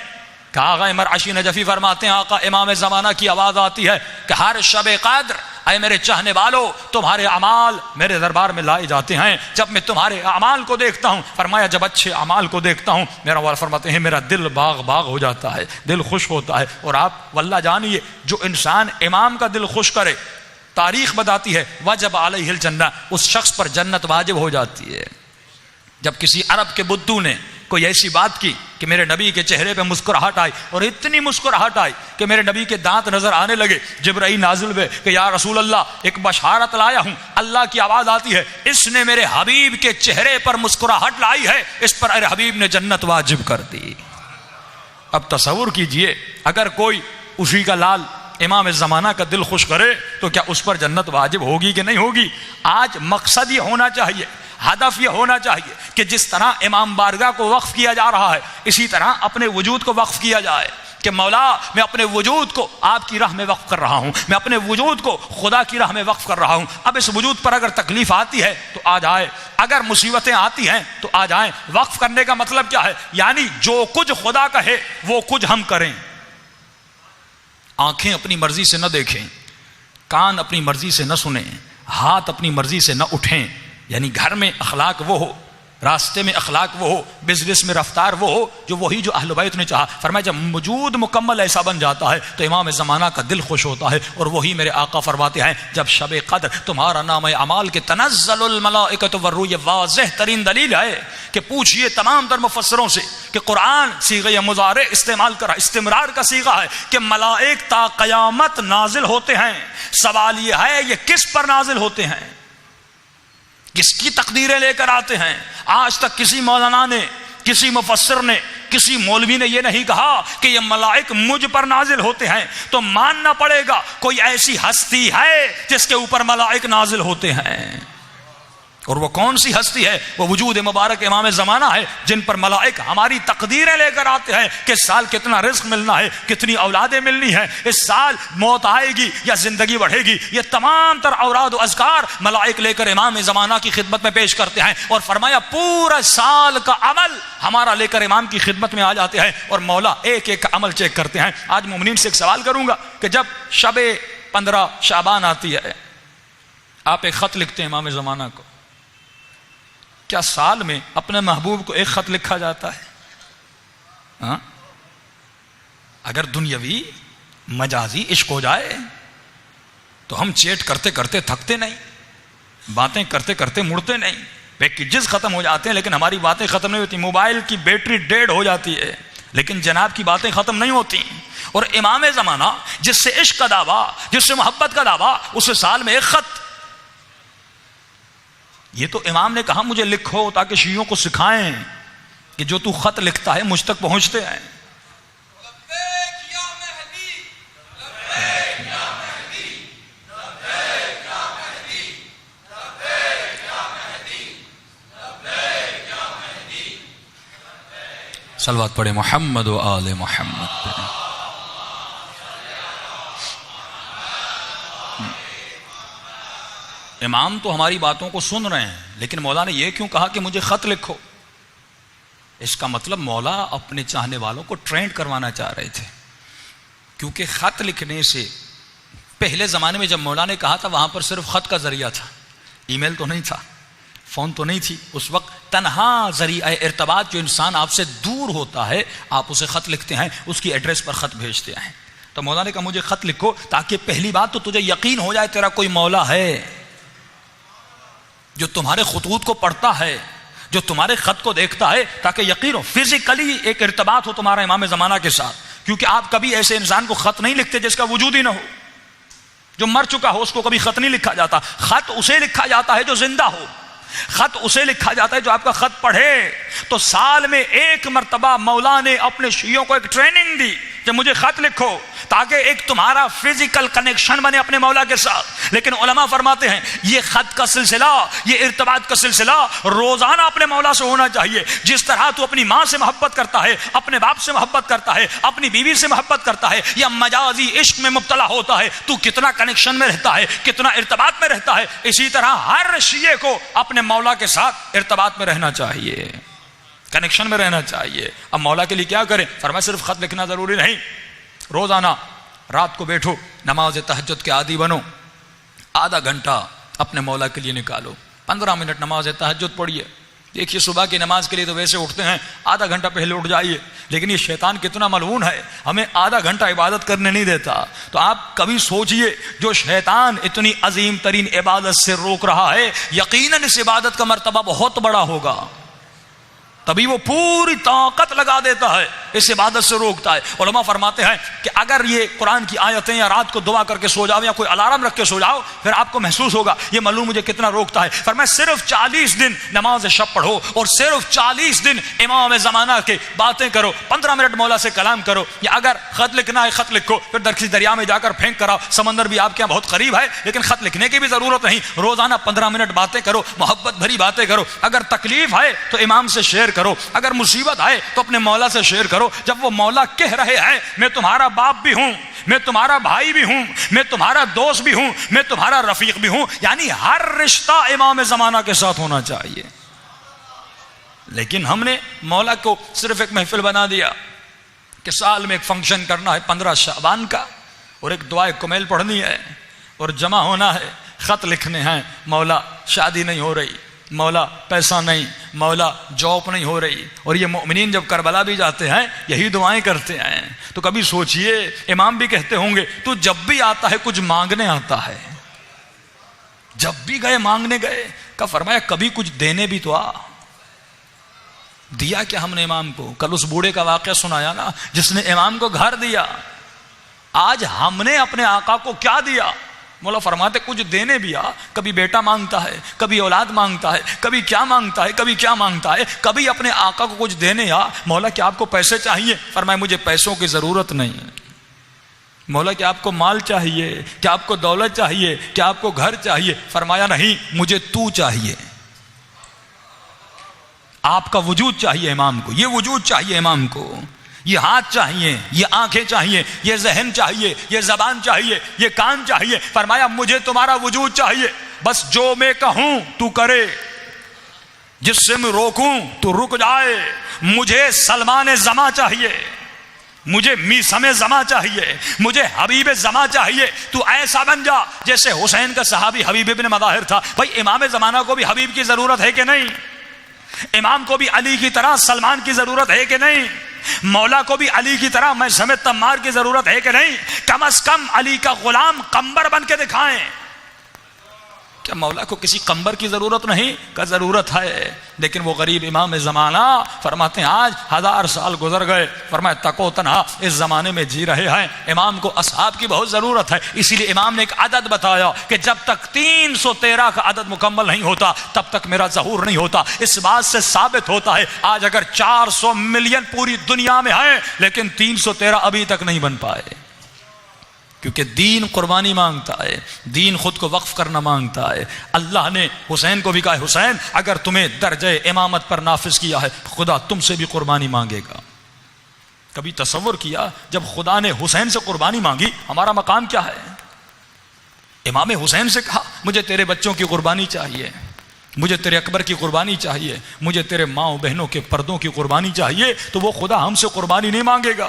کہ آقا مرعشی نجفی فرماتے ہیں آقا امام زمانہ کی آواز آتی ہے کہ ہر شب قدر اے میرے چاہنے والو تمہارے اعمال میرے دربار میں لائے جاتے ہیں، جب میں تمہارے اعمال کو دیکھتا ہوں، فرمایا جب اچھے اعمال کو دیکھتا ہوں میرا والا فرماتے ہیں میرا دل باغ باغ ہو جاتا ہے، دل خوش ہوتا ہے۔ اور آپ واللہ جانیے جو انسان امام کا دل خوش کرے، تاریخ بتاتی ہے وجب علیہ الجنہ، اس شخص پر جنت واجب ہو جاتی ہے۔ جب کسی عرب کے بدو نے کوئی ایسی بات کی کہ میرے نبی کے چہرے پہ مسکراہٹ آئی، اور اتنی مسکراہٹ آئی کہ میرے نبی کے دانت نظر آنے لگے، جبرائیل نازل ہوئے کہ یا رسول اللہ ایک بشارت لایا ہوں، اللہ کی آواز آتی ہے اس نے میرے حبیب کے چہرے پر مسکراہٹ لائی ہے، اس پر میرے حبیب نے جنت واجب کر دی۔ اب تصور کیجئے اگر کوئی اسی کا لال امام زمانہ کا دل خوش کرے تو کیا اس پر جنت واجب ہوگی کہ نہیں ہوگی؟ آج مقصد یہ ہونا چاہیے، ہدف یہ ہونا چاہیے کہ جس طرح امام بارگاہ کو وقف کیا جا رہا ہے اسی طرح اپنے وجود کو وقف کیا جائے کہ مولا میں اپنے وجود کو آپ کی راہ میں وقف کر رہا ہوں، میں اپنے وجود کو خدا کی راہ میں وقف کر رہا ہوں۔ اب اس وجود پر اگر تکلیف آتی ہے تو آ جائے، اگر مصیبتیں آتی ہیں تو آ جائیں۔ وقف کرنے کا مطلب کیا ہے؟ یعنی جو کچھ خدا کہے وہ کچھ ہم کریں۔ آنکھیں اپنی مرضی سے نہ دیکھیں، کان اپنی مرضی سے نہ سنیں، ہاتھ اپنی مرضی سے نہ اٹھیں، یعنی گھر میں اخلاق وہ ہو، راستے میں اخلاق وہ ہو، بزنس میں رفتار وہ ہو جو وہی جو اہل بیت نے چاہا۔ فرمایا جب وجود مکمل ایسا بن جاتا ہے تو امام زمانہ کا دل خوش ہوتا ہے، اور وہی میرے آقا فرماتے ہیں جب شب قدر تمہارا نام اعمال کے تنزل الملائکۃ والروح، یہ واضح ترین دلیل ہے کہ پوچھئے تمام تر مفسروں سے کہ قرآن صیغہ مضارع استعمال کرا، استمرار کا صیغہ ہے کہ ملائک تا قیامت نازل ہوتے ہیں۔ سوال یہ ہے یہ کس پر نازل ہوتے ہیں، کس کی تقدیریں لے کر آتے ہیں؟ آج تک کسی مولانا نے، کسی مفسر نے، کسی مولوی نے یہ نہیں کہا کہ یہ ملائک مجھ پر نازل ہوتے ہیں، تو ماننا پڑے گا کوئی ایسی ہستی ہے جس کے اوپر ملائک نازل ہوتے ہیں، اور وہ کون سی ہستی ہے؟ وہ وجود مبارک امام زمانہ ہے جن پر ملائک ہماری تقدیریں لے کر آتے ہیں کہ اس سال کتنا رزق ملنا ہے، کتنی اولادیں ملنی ہیں، اس سال موت آئے گی یا زندگی بڑھے گی۔ یہ تمام تر اوراد و اذکار ملائک لے کر امام زمانہ کی خدمت میں پیش کرتے ہیں، اور فرمایا پورا سال کا عمل ہمارا لے کر امام کی خدمت میں آ جاتے ہیں، اور مولا ایک ایک کا عمل چیک کرتے ہیں۔ آج مومنین سے ایک سوال کروں گا کہ جب شب 15 شعبان آتی ہے، آپ ایک خط لکھتے ہیں امام زمانہ کو، کیا سال میں اپنے محبوب کو ایک خط لکھا جاتا ہے؟ ہاں؟ اگر دنیاوی مجازی عشق ہو جائے تو ہم چیٹ کرتے کرتے تھکتے نہیں، باتیں کرتے کرتے مڑتے نہیں، پیکیجز ختم ہو جاتے ہیں لیکن ہماری باتیں ختم نہیں ہوتی، موبائل کی بیٹری ڈیڈ ہو جاتی ہے لیکن جناب کی باتیں ختم نہیں ہوتی۔ اور امام زمانہ جس سے عشق کا دعویٰ، جس سے محبت کا دعویٰ، اسے سال میں ایک خط۔ یہ تو امام نے کہا مجھے لکھو تاکہ شیعوں کو سکھائیں کہ جو تو خط لکھتا ہے مجھ تک پہنچتے ہیں۔ صلوات پڑھے محمد و آل محمد پہ۔ امام تو ہماری باتوں کو سن رہے ہیں لیکن مولا نے یہ کیوں کہا کہ مجھے خط لکھو؟ اس کا مطلب مولا اپنے چاہنے والوں کو ٹرینڈ کروانا چاہ رہے تھے، کیونکہ خط لکھنے سے پہلے زمانے میں جب مولا نے کہا تھا وہاں پر صرف خط کا ذریعہ تھا، ای میل تو نہیں تھا، فون تو نہیں تھی، اس وقت تنہا ذریعہ ارتباط جو انسان آپ سے دور ہوتا ہے آپ اسے خط لکھتے ہیں، اس کی ایڈریس پر خط بھیجتے ہیں۔ تو مولا نے کہا مجھے خط لکھو تاکہ پہلی بات تو تجھے یقین ہو جائے تیرا کوئی مولا ہے جو تمہارے خطوط کو پڑھتا ہے، جو تمہارے خط کو دیکھتا ہے تاکہ یقین ہو، فزیکلی ایک ارتباط ہو تمہارا امام زمانہ کے ساتھ، کیونکہ آپ کبھی ایسے انسان کو خط نہیں لکھتے جس کا وجود ہی نہ ہو. جو مر چکا ہو اس کو کبھی خط نہیں لکھا جاتا. خط اسے لکھا جاتا ہے جو زندہ ہو. خط اسے لکھا جاتا ہے جو آپ کا خط پڑھے. تو سال میں ایک مرتبہ مولا نے اپنے شیعوں کو ایک ٹریننگ دی کہ مجھے خط لکھو تاکہ ایک تمہارا فزیکل کنیکشن بنے اپنے مولا کے ساتھ. لیکن علماء فرماتے ہیں یہ خط کا سلسلہ، یہ ارتباط کا سلسلہ روزانہ اپنے مولا سے ہونا چاہیے. جس طرح تو اپنی ماں سے محبت کرتا ہے، اپنے باپ سے محبت کرتا ہے، اپنی بیوی سے محبت کرتا ہے، یا مجازی عشق میں مبتلا ہوتا ہے، تو کتنا کنیکشن میں رہتا ہے، کتنا ارتباط میں رہتا ہے. اسی طرح ہر شیعہ کو اپنے مولا کے ساتھ ارتباط میں رہنا چاہیے، کنیکشن میں رہنا چاہیے. اب مولا کے لیے کیا کریں؟ فرمایا صرف خط لکھنا ضروری نہیں. روزانہ رات کو بیٹھو، نماز تہجد کے عادی بنو، آدھا گھنٹہ اپنے مولا کے لیے نکالو. 15 منٹ نماز تہجد پڑھیے. دیکھیے صبح کی نماز کے لیے تو ویسے اٹھتے ہیں، آدھا گھنٹہ پہلے اٹھ جائیے، لیکن یہ شیطان کتنا ملعون ہے، ہمیں آدھا گھنٹہ عبادت کرنے نہیں دیتا. تو آپ کبھی سوچئے جو شیطان اتنی عظیم ترین عبادت سے روک رہا ہے، یقیناً اس عبادت کا مرتبہ بہت بڑا ہوگا. تبھی وہ پوری طاقت لگا دیتا ہے، اس عبادت سے روکتا ہے. علماء فرماتے ہیں کہ اگر یہ قرآن کی آیتیں یا رات کو دعا کر کے سو جاؤ یا کوئی الارم رکھ کے سو جاؤ، پھر آپ کو محسوس ہوگا یہ معلوم مجھے کتنا روکتا ہے. فرمایا صرف 40 دن نماز شب پڑھو اور صرف 40 دن امام زمانہ کے باتیں کرو، 15 منٹ مولا سے کلام کرو. یا اگر خط لکھنا ہے خط لکھو، پھر درخت دریا میں جا کر پھینک کراؤ. سمندر بھی آپ کے یہاں بہت قریب ہے، لیکن خط لکھنے کی بھی ضرورت نہیں. روزانہ 15 منٹ باتیں کرو، محبت بھری باتیں کرو. اگر تکلیف ہے تو امام سے شیئر کرو، اگر مصیبت آئے تو اپنے مولا سے شیئر کرو. جب وہ مولا کہہ رہے ہیں میں تمہارا باپ بھی ہوں، میں تمہارا بھائی بھی ہوں، میں تمہارا دوست بھی ہوں، میں تمہارا رفیق بھی ہوں، یعنی ہر رشتہ امام زمانہ کے ساتھ ہونا چاہیے. لیکن ہم نے مولا کو صرف ایک محفل بنا دیا کہ سال میں ایک فنکشن کرنا ہے 15 شعبان کا، اور ایک دعائے کمیل پڑھنی ہے اور جمع ہونا ہے، خط لکھنے ہیں. مولا شادی نہیں ہو رہی، مولا پیسہ نہیں، مولا جاب نہیں ہو رہی. اور یہ مومنین جب کربلا بھی جاتے ہیں یہی دعائیں کرتے ہیں. تو کبھی سوچئے امام بھی کہتے ہوں گے تو جب بھی آتا ہے کچھ مانگنے آتا ہے، جب بھی گئے مانگنے گئے. کا فرمایا کبھی کچھ دینے بھی تو آ. دیا کیا ہم نے امام کو؟ کل اس بوڑھے کا واقعہ سنایا نا جس نے امام کو گھر دیا. آج ہم نے اپنے آقا کو کیا دیا؟ مولا فرماتے کچھ دینے بھی آ. کبھی بیٹا مانگتا ہے، کبھی اولاد مانگتا ہے، کبھی کیا مانگتا ہے، کبھی کیا مانگتا ہے. کبھی اپنے آقا کو کچھ دینے آ. مولا کیا آپ کو پیسے چاہیے؟ فرمایا مجھے پیسوں کی ضرورت نہیں. مولا کیا آپ کو مال چاہیے؟ کیا آپ کو دولت چاہیے؟ کیا آپ کو گھر چاہیے؟ فرمایا نہیں، مجھے تو چاہیے. آپ کا وجود چاہیے امام کو، یہ وجود چاہیے امام کو. یہ ہاتھ چاہیے، یہ آنکھیں چاہیے، یہ ذہن چاہیے، یہ زبان چاہیے، یہ کان چاہیے. فرمایا مجھے تمہارا وجود چاہیے. بس جو میں کہوں تو کرے، جس سے میں روکوں تو رک جائے. مجھے سلمان زماں چاہیے، مجھے میثم زماں چاہیے، مجھے حبیب زماں چاہیے. تو ایسا بن جا جیسے حسین کا صحابی حبیب ابن مظاہر تھا. بھائی امام زمانہ کو بھی حبیب کی ضرورت ہے کہ نہیں؟ امام کو بھی علی کی طرح سلمان کی ضرورت ہے کہ نہیں؟ مولا کو بھی علی کی طرح میں سمیت تمار کی ضرورت ہے کہ نہیں؟ کم از کم علی کا غلام قمبر بن کے دکھائیں. کیا مولا کو کسی قمبر کی ضرورت نہیں؟ کا ضرورت ہے. لیکن وہ غریب امام زمانہ فرماتے ہیں آج 1000 سال گزر گئے، فرمایا تکو تنہا اس زمانے میں جی رہے ہیں. امام کو اصحاب کی بہت ضرورت ہے. اسی لیے امام نے ایک عدد بتایا کہ جب تک 313 کا عدد مکمل نہیں ہوتا تب تک میرا ظہور نہیں ہوتا. اس بات سے ثابت ہوتا ہے آج اگر 400 ملین پوری دنیا میں ہیں لیکن 313 ابھی تک نہیں بن پائے، کیونکہ دین قربانی مانگتا ہے، دین خود کو وقف کرنا مانگتا ہے. اللہ نے حسین کو بھی کہا حسین اگر تمہیں درجہ امامت پر نافذ کیا ہے خدا تم سے بھی قربانی مانگے گا. کبھی تصور کیا جب خدا نے حسین سے قربانی مانگی ہمارا مقام کیا ہے؟ امام حسین سے کہا مجھے تیرے بچوں کی قربانی چاہیے، مجھے تیرے اکبر کی قربانی چاہیے، مجھے تیرے ماں و بہنوں کے پردوں کی قربانی چاہیے. تو وہ خدا ہم سے قربانی نہیں مانگے گا.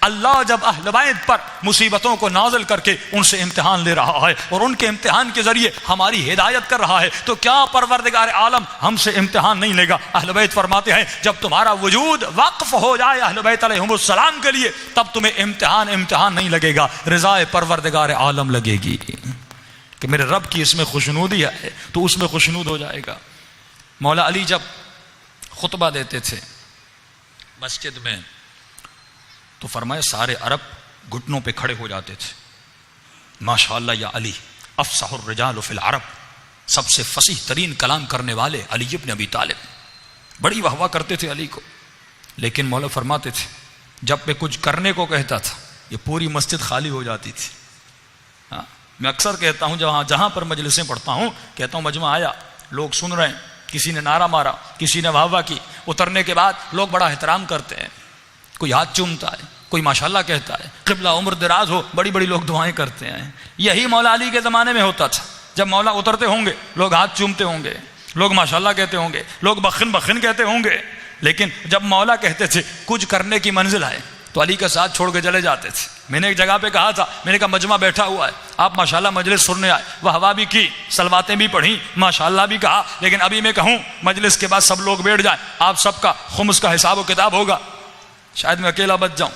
اللہ جب اہل بیت پر مصیبتوں کو نازل کر کے ان سے امتحان لے رہا ہے اور ان کے امتحان کے ذریعے ہماری ہدایت کر رہا ہے تو کیا پروردگار عالم ہم سے امتحان نہیں لے گا؟ اہل بیت فرماتے ہیں جب تمہارا وجود وقف ہو جائے اہل بیت علیہم السلام کے لیے تب تمہیں امتحان نہیں لگے گا، رضائے پروردگار عالم لگے گی کہ میرے رب کی اس میں خوشنودی ہے تو اس میں خوشنود ہو جائے گا. مولا علی جب خطبہ دیتے تھے مسجد میں تو فرمایا سارے عرب گھٹنوں پہ کھڑے ہو جاتے تھے. ماشاءاللہ یا علی افصح الرجال فی العرب، سب سے فصیح ترین کلام کرنے والے علی ابن ابی طالب. بڑی واہ واہ کرتے تھے علی کو. لیکن مولا فرماتے تھے جب میں کچھ کرنے کو کہتا تھا یہ پوری مسجد خالی ہو جاتی تھی. ہاں میں اکثر کہتا ہوں جہاں پر مجلسیں پڑھتا ہوں کہتا ہوں مجمع آیا، لوگ سن رہے ہیں، کسی نے نعرہ مارا، کسی نے واہ واہ کی، اترنے کے بعد لوگ بڑا احترام کرتے ہیں، کوئی ہاتھ چومتا ہے، کوئی ماشاءاللہ کہتا ہے، قبلہ عمر دراز ہو، بڑی بڑی لوگ دعائیں کرتے ہیں. یہی مولا علی کے زمانے میں ہوتا تھا. جب مولا اترتے ہوں گے لوگ ہاتھ چومتے ہوں گے، لوگ ماشاءاللہ کہتے ہوں گے، لوگ بخن بخن کہتے ہوں گے. لیکن جب مولا کہتے تھے کچھ کرنے کی منزل ہے تو علی کا ساتھ چھوڑ کے چلے جاتے تھے. میں نے ایک جگہ پہ کہا تھا، میں نے کہا مجمع بیٹھا ہوا ہے، آپ ماشاءاللہ مجلس سننے آئے، وہ ہوا بھی کی، سلواتیں بھی پڑھیں، ماشاءاللہ بھی کہا، لیکن ابھی میں کہوں مجلس کے بعد سب لوگ بیٹھ جائیں، آپ سب کا خمس کا حساب و کتاب ہوگا، شاید میں اکیلا بچ جاؤں،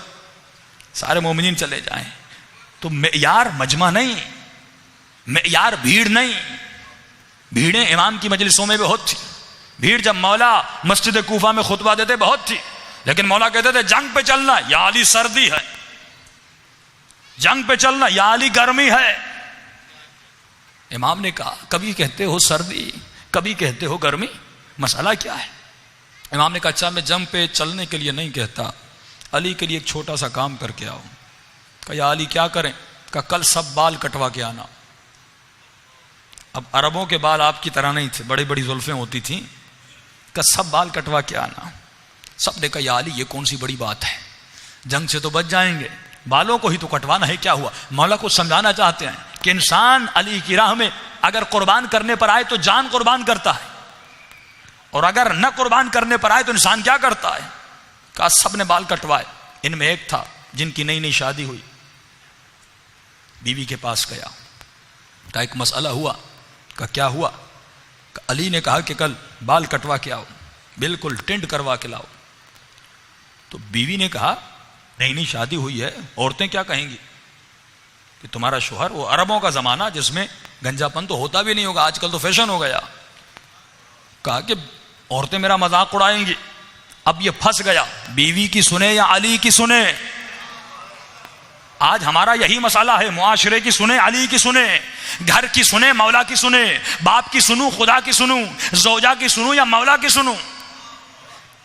سارے مومنین چلے جائیں. تو معیار مجمع نہیں، معیار بھیڑ نہیں. بھیڑیں امام کی مجلسوں میں بہت تھی. بھیڑ جب مولا مسجد کوفہ میں خطبہ دیتے بہت تھی، لیکن مولا کہتے تھے جنگ پہ چلنا یا علی سردی ہے، جنگ پہ چلنا یا علی گرمی ہے. امام نے کہا کبھی کہتے ہو سردی، کبھی کہتے ہو گرمی، مسئلہ کیا ہے؟ امام نے کہا اچھا میں جنگ پہ چلنے کے لیے نہیں کہتا، علی کے لیے ایک چھوٹا سا کام کر کے آؤ. کہا یا علی کیا کریں؟ کہا کل سب بال کٹوا کے آنا. اب عربوں کے بال آپ کی طرح نہیں تھے، بڑی بڑی زلفیں ہوتی تھیں. کہا سب بال کٹوا کے آنا. سب نے کہا یا علی یہ کون سی بڑی بات ہے، جنگ سے تو بچ جائیں گے، بالوں کو ہی تو کٹوانا ہے، کیا ہوا؟ مولا کو سمجھانا چاہتے ہیں کہ انسان علی کی راہ میں اگر قربان کرنے پر آئے تو جان قربان کرتا ہے، اور اگر نہ قربان کرنے پر آئے تو انسان کیا کرتا ہے. کہا سب نے بال کٹوائے. ان میں ایک تھا جن کی نئی نئی شادی ہوئی، بیوی کے پاس گیا، کہا ایک مسئلہ ہوا. کہا کیا ہوا؟ کہا علی نے کہا کہ کل بال کٹوا کے آؤ، بالکل ٹینڈ کروا کے لاؤ. تو بیوی نے کہا نئی نئی شادی ہوئی ہے، عورتیں کیا کہیں گی کہ تمہارا شوہر، وہ عربوں کا زمانہ جس میں گنجا پن تو ہوتا بھی نہیں ہوگا، آج کل تو فیشن ہو گیا. کہا کہ عورتیں میرا مذاق اڑائیں گی. اب یہ پھنس گیا، بیوی کی سنے یا علی کی سنے. آج ہمارا یہی مسئلہ ہے، معاشرے کی سنے علی کی سنے، گھر کی سنے مولا کی سنے، باپ کی سنوں خدا کی سنوں، زوجہ کی سنوں یا مولا کی سنوں.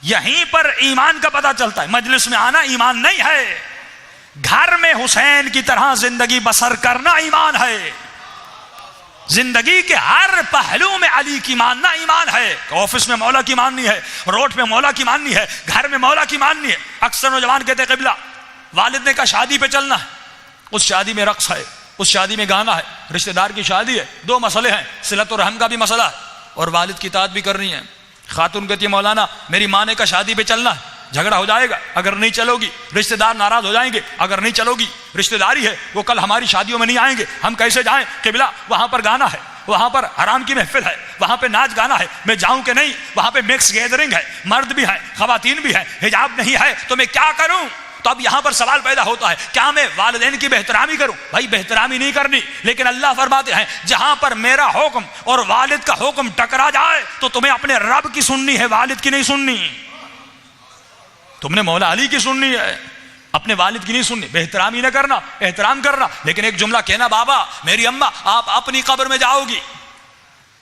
یہیں پر ایمان کا پتہ چلتا ہے. مجلس میں آنا ایمان نہیں ہے، گھر میں حسین کی طرح زندگی بسر کرنا ایمان ہے. زندگی کے ہر پہلو میں علی کی ماننا ایمان ہے. آفس میں مولا کی ماننی ہے، روڈ پہ مولا کی ماننی ہے، گھر میں مولا کی ماننی ہے. اکثر نوجوان کہتے قبلہ، والد نے کہا شادی پہ چلنا ہے، اس شادی میں رقص ہے، اس شادی میں گانا ہے، رشتہ دار کی شادی ہے، دو مسئلے ہیں، صلت الرحم کا بھی مسئلہ ہے اور والد کی اطاعت بھی کرنی ہے. خاتون کہتی ہے مولانا میری ماں نے کہا شادی پہ چلنا ہے، جھگڑا ہو جائے گا اگر نہیں چلو گی، رشتہ دار ناراض ہو جائیں گے اگر نہیں چلو گی، رشتہ داری ہے وہ کل ہماری شادیوں میں نہیں آئیں گے، ہم کیسے جائیں؟ قبلہ وہاں پر گانا ہے، وہاں پر حرام کی محفل ہے، وہاں پہ ناچ گانا ہے، میں جاؤں کہ نہیں؟ وہاں پہ مکس گیدرنگ ہے، مرد بھی ہیں خواتین بھی ہیں، حجاب نہیں ہے تو میں کیا کروں؟ تو اب یہاں پر سوال پیدا ہوتا ہے کیا میں والدین کی بہترامی کروں؟ بھائی بہترامی نہیں کرنی، لیکن اللہ فرماتے ہیں جہاں پر میرا حکم اور والد کا حکم ٹکرا جائے تو تمہیں اپنے رب کی سننی ہے، والد کی نہیں سننی. تم نے مولا علی کی سننی ہے، اپنے والد کی نہیں سننی. بہترامی نہ کرنا، احترام کرنا، لیکن ایک جملہ کہنا بابا میری اماں آپ اپنی قبر میں جاؤ گی،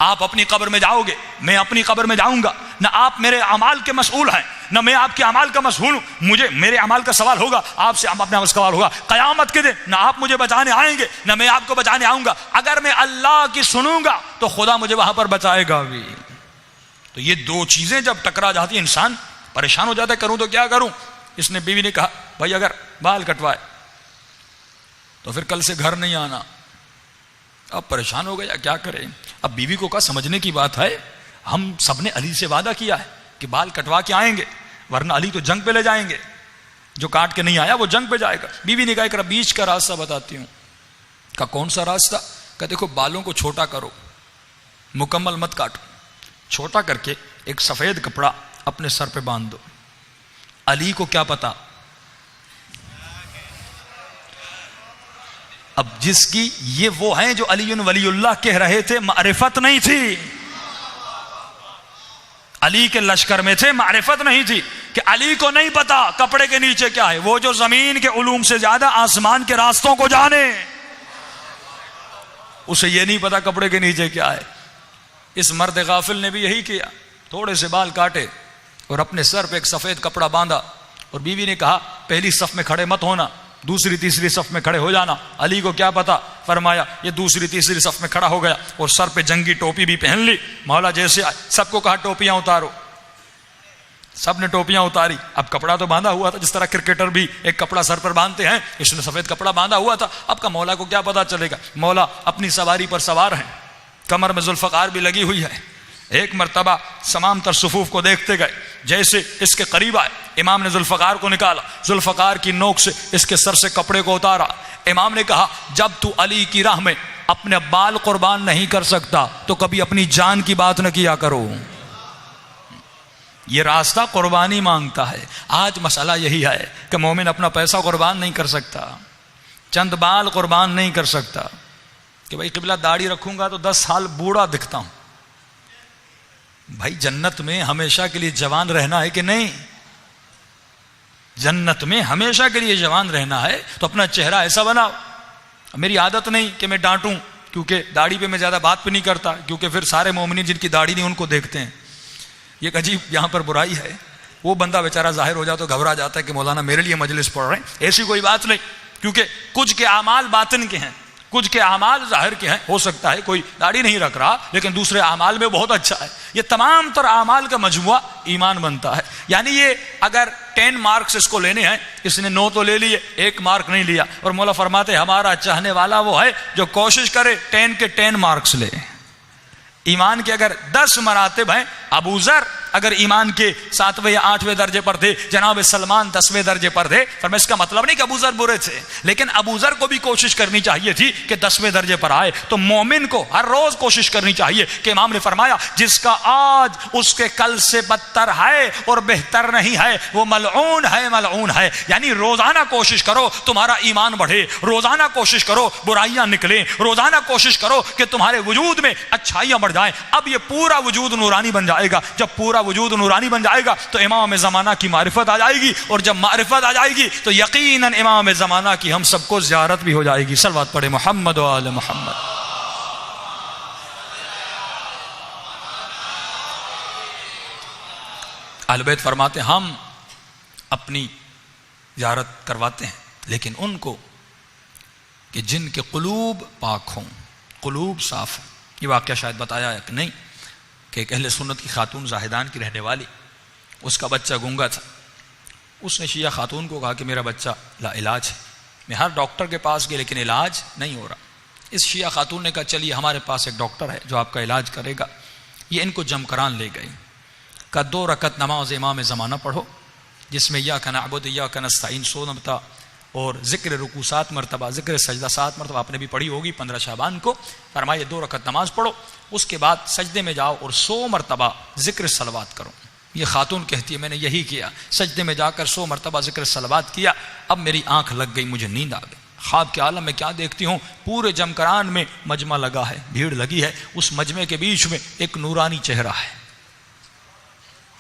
آپ اپنی قبر میں جاؤ گے، میں اپنی قبر میں جاؤں گا، نہ آپ میرے اعمال کے مسئول ہیں نہ میں آپ کے اعمال کا مسئول ہوں. مجھے میرے اعمال کا سوال ہوگا، آپ سے اپنے اعمال کا سوال ہوگا. قیامت کے دن نہ آپ مجھے بچانے آئیں گے نہ میں آپ کو بچانے آؤں گا. اگر میں اللہ کی سنوں گا تو خدا مجھے وہاں پر بچائے گا بھی. تو یہ دو چیزیں جب ٹکرا جاتی ہیں انسان پریشان ہو جاتا ہے، کروں تو کیا کروں. اس نے بیوی نے کہا بھائی اگر بال کٹوائے تو پھر کل سے گھر نہیں آنا. اب پریشان ہو گیا کیا کرے. اب بیوی کو کہا سمجھنے کی بات ہے، ہم سب نے علی سے وعدہ کیا ہے کہ بال کٹوا کے آئیں گے، ورنہ علی تو جنگ پہ لے جائیں گے، جو کاٹ کے نہیں آیا وہ جنگ پہ جائے گا. بیوی نے کہا ایک بیچ کا راستہ بتاتی ہوں. کہا کون سا راستہ؟ کہا دیکھو بالوں کو چھوٹا کرو، مکمل مت کاٹو، چھوٹا کر کے ایک سفید کپڑا اپنے سر پہ باندھ دو. علی کو کیا پتا، اب جس کی یہ وہ ہیں جو علی ولی اللہ کہہ رہے تھے، معرفت نہیں تھی. علی کے لشکر میں تھے, معرفت نہیں تھی کہ علی کو نہیں پتا کپڑے کے نیچے کیا ہے. وہ جو زمین کے علوم سے زیادہ آسمان کے راستوں کو جانے, اسے یہ نہیں پتا کپڑے کے نیچے کیا ہے. اس مرد غافل نے بھی یہی کیا, تھوڑے سے بال کاٹے اور اپنے سر پہ ایک سفید کپڑا باندھا, اور بیوی نے کہا پہلی صف میں کھڑے مت ہونا, دوسری تیسری صف میں کھڑے ہو جانا. علی کو کیا پتا, فرمایا یہ دوسری تیسری صف میں کھڑا ہو گیا اور سر پہ جنگی ٹوپی بھی پہن لی. مولا جیسے آئے سب کو کہا ٹوپیاں اتارو, سب نے ٹوپیاں اتاری. اب کپڑا تو باندھا ہوا تھا, جس طرح کرکٹر بھی ایک کپڑا سر پر باندھتے ہیں, اس نے سفید کپڑا باندھا ہوا تھا. اب کا مولا کو کیا پتا چلے گا, مولا اپنی سواری پر سوار ہیں, کمر میں ذوالفقار بھی لگی ہوئی ہے. ایک مرتبہ تمام تر صفوف کو دیکھتے گئے, جیسے اس کے قریب آئے امام نے ذوالفقار کو نکالا, ذوالفقار کی نوک سے اس کے سر سے کپڑے کو اتارا. امام نے کہا جب تو علی کی راہ میں اپنے بال قربان نہیں کر سکتا تو کبھی اپنی جان کی بات نہ کیا کرو. یہ راستہ قربانی مانگتا ہے. آج مسئلہ یہی ہے کہ مومن اپنا پیسہ قربان نہیں کر سکتا, چند بال قربان نہیں کر سکتا کہ بھائی قبلہ داڑھی رکھوں گا تو 10 سال بوڑھا دکھتا ہوں. بھائی جنت میں ہمیشہ کے لیے جوان رہنا ہے کہ نہیں؟ جنت میں ہمیشہ کے لیے جوان رہنا ہے تو اپنا چہرہ ایسا بناؤ. میری عادت نہیں کہ میں ڈانٹوں, کیونکہ داڑھی پہ میں زیادہ بات پہ نہیں کرتا, کیونکہ پھر سارے مومنین جن کی داڑھی نہیں ان کو دیکھتے ہیں. یہ ایک عجیب یہاں پر برائی ہے. وہ بندہ بیچارہ ظاہر ہو جاتا تو گھبرا جاتا ہے کہ مولانا میرے لیے مجلس پڑھ رہے ہیں. ایسی کوئی بات نہیں, کیونکہ کچھ کے اعمال باطن کے ہیں, کچھ کے اعمال ظاہر کے ہیں. ہو سکتا ہے کوئی داڑھی نہیں رکھ رہا لیکن دوسرے اعمال میں بہت اچھا ہے. یہ تمام تر اعمال کا مجموعہ ایمان بنتا ہے. یعنی یہ اگر 10 مارکس اس کو لینے ہیں, اس نے 9 تو لے لیے, 1 مارک نہیں لیا. اور مولا فرماتے ہمارا چاہنے والا وہ ہے جو کوشش کرے 10 کے 10 مارکس لے. ایمان کے اگر 10 مراتب ہیں, ابو ذر اگر ایمان کے 7ویں یا 8ویں درجے پر تھے, جناب سلمان 10ویں درجے پر تھے. پر میں اس کا مطلب نہیں کہ ابو ذر برے تھے, لیکن ابو ذر کو بھی کوشش کرنی چاہیے تھی کہ 10ویں درجے پر آئے. تو مومن کو ہر روز کوشش کرنی چاہیے کہ امام نے فرمایا جس کا آج اس کے کل سے بدتر ہے اور بہتر نہیں ہے وہ ملعون ہے, ملعون ہے. یعنی روزانہ کوشش کرو تمہارا ایمان بڑھے, روزانہ کوشش کرو برائیاں نکلیں, روزانہ کوشش کرو کہ تمہارے وجود میں اچھائیاں بڑھ جائیں. اب یہ پورا وجود نورانی بن جائے گا. جب پورا وجود نورانی بن جائے گا تو امام زمانہ کی معرفت آ جائے گی, اور جب معرفت آ جائے گی تو یقیناً امام زمانہ کی ہم سب کو زیارت بھی ہو جائے گی. صلوات پڑھے محمد و آل محمد. اہل بیت فرماتے ہم اپنی زیارت کرواتے ہیں, لیکن ان کو کہ جن کے قلوب پاک ہوں, قلوب صاف ہوں. یہ واقعہ شاید بتایا ہے کہ نہیں کہ ایک اہل سنت کی خاتون زاہدان کی رہنے والی, اس کا بچہ گونگا تھا. اس نے شیعہ خاتون کو کہا کہ میرا بچہ لا علاج ہے. میں ہر ڈاکٹر کے پاس گیا لیکن علاج نہیں ہو رہا. اس شیعہ خاتون نے کہا چلیے ہمارے پاس ایک ڈاکٹر ہے جو آپ کا علاج کرے گا. یہ ان کو جمکران لے گئی. کہا 2 رکعت نماز امام زمانہ پڑھو جس میں ایاک نعبد و ایاک نستعین 100 مرتبہ اور ذکر رکوع 7 مرتبہ, ذکر سجدہ 7 مرتبہ آپ نے بھی پڑھی ہوگی 15 شعبان کو. فرمایا 2 رکعت نماز پڑھو, اس کے بعد سجدے میں جاؤ اور 100 مرتبہ ذکر صلوات کرو. یہ خاتون کہتی ہے میں نے یہی کیا, سجدے میں جا کر 100 مرتبہ ذکر صلوات کیا. اب میری آنکھ لگ گئی, مجھے نیند آ گئی. خواب کے عالم میں کیا دیکھتی ہوں, پورے جمکران میں مجمع لگا ہے, بھیڑ لگی ہے. اس مجمع کے بیچ میں ایک نورانی چہرہ ہے.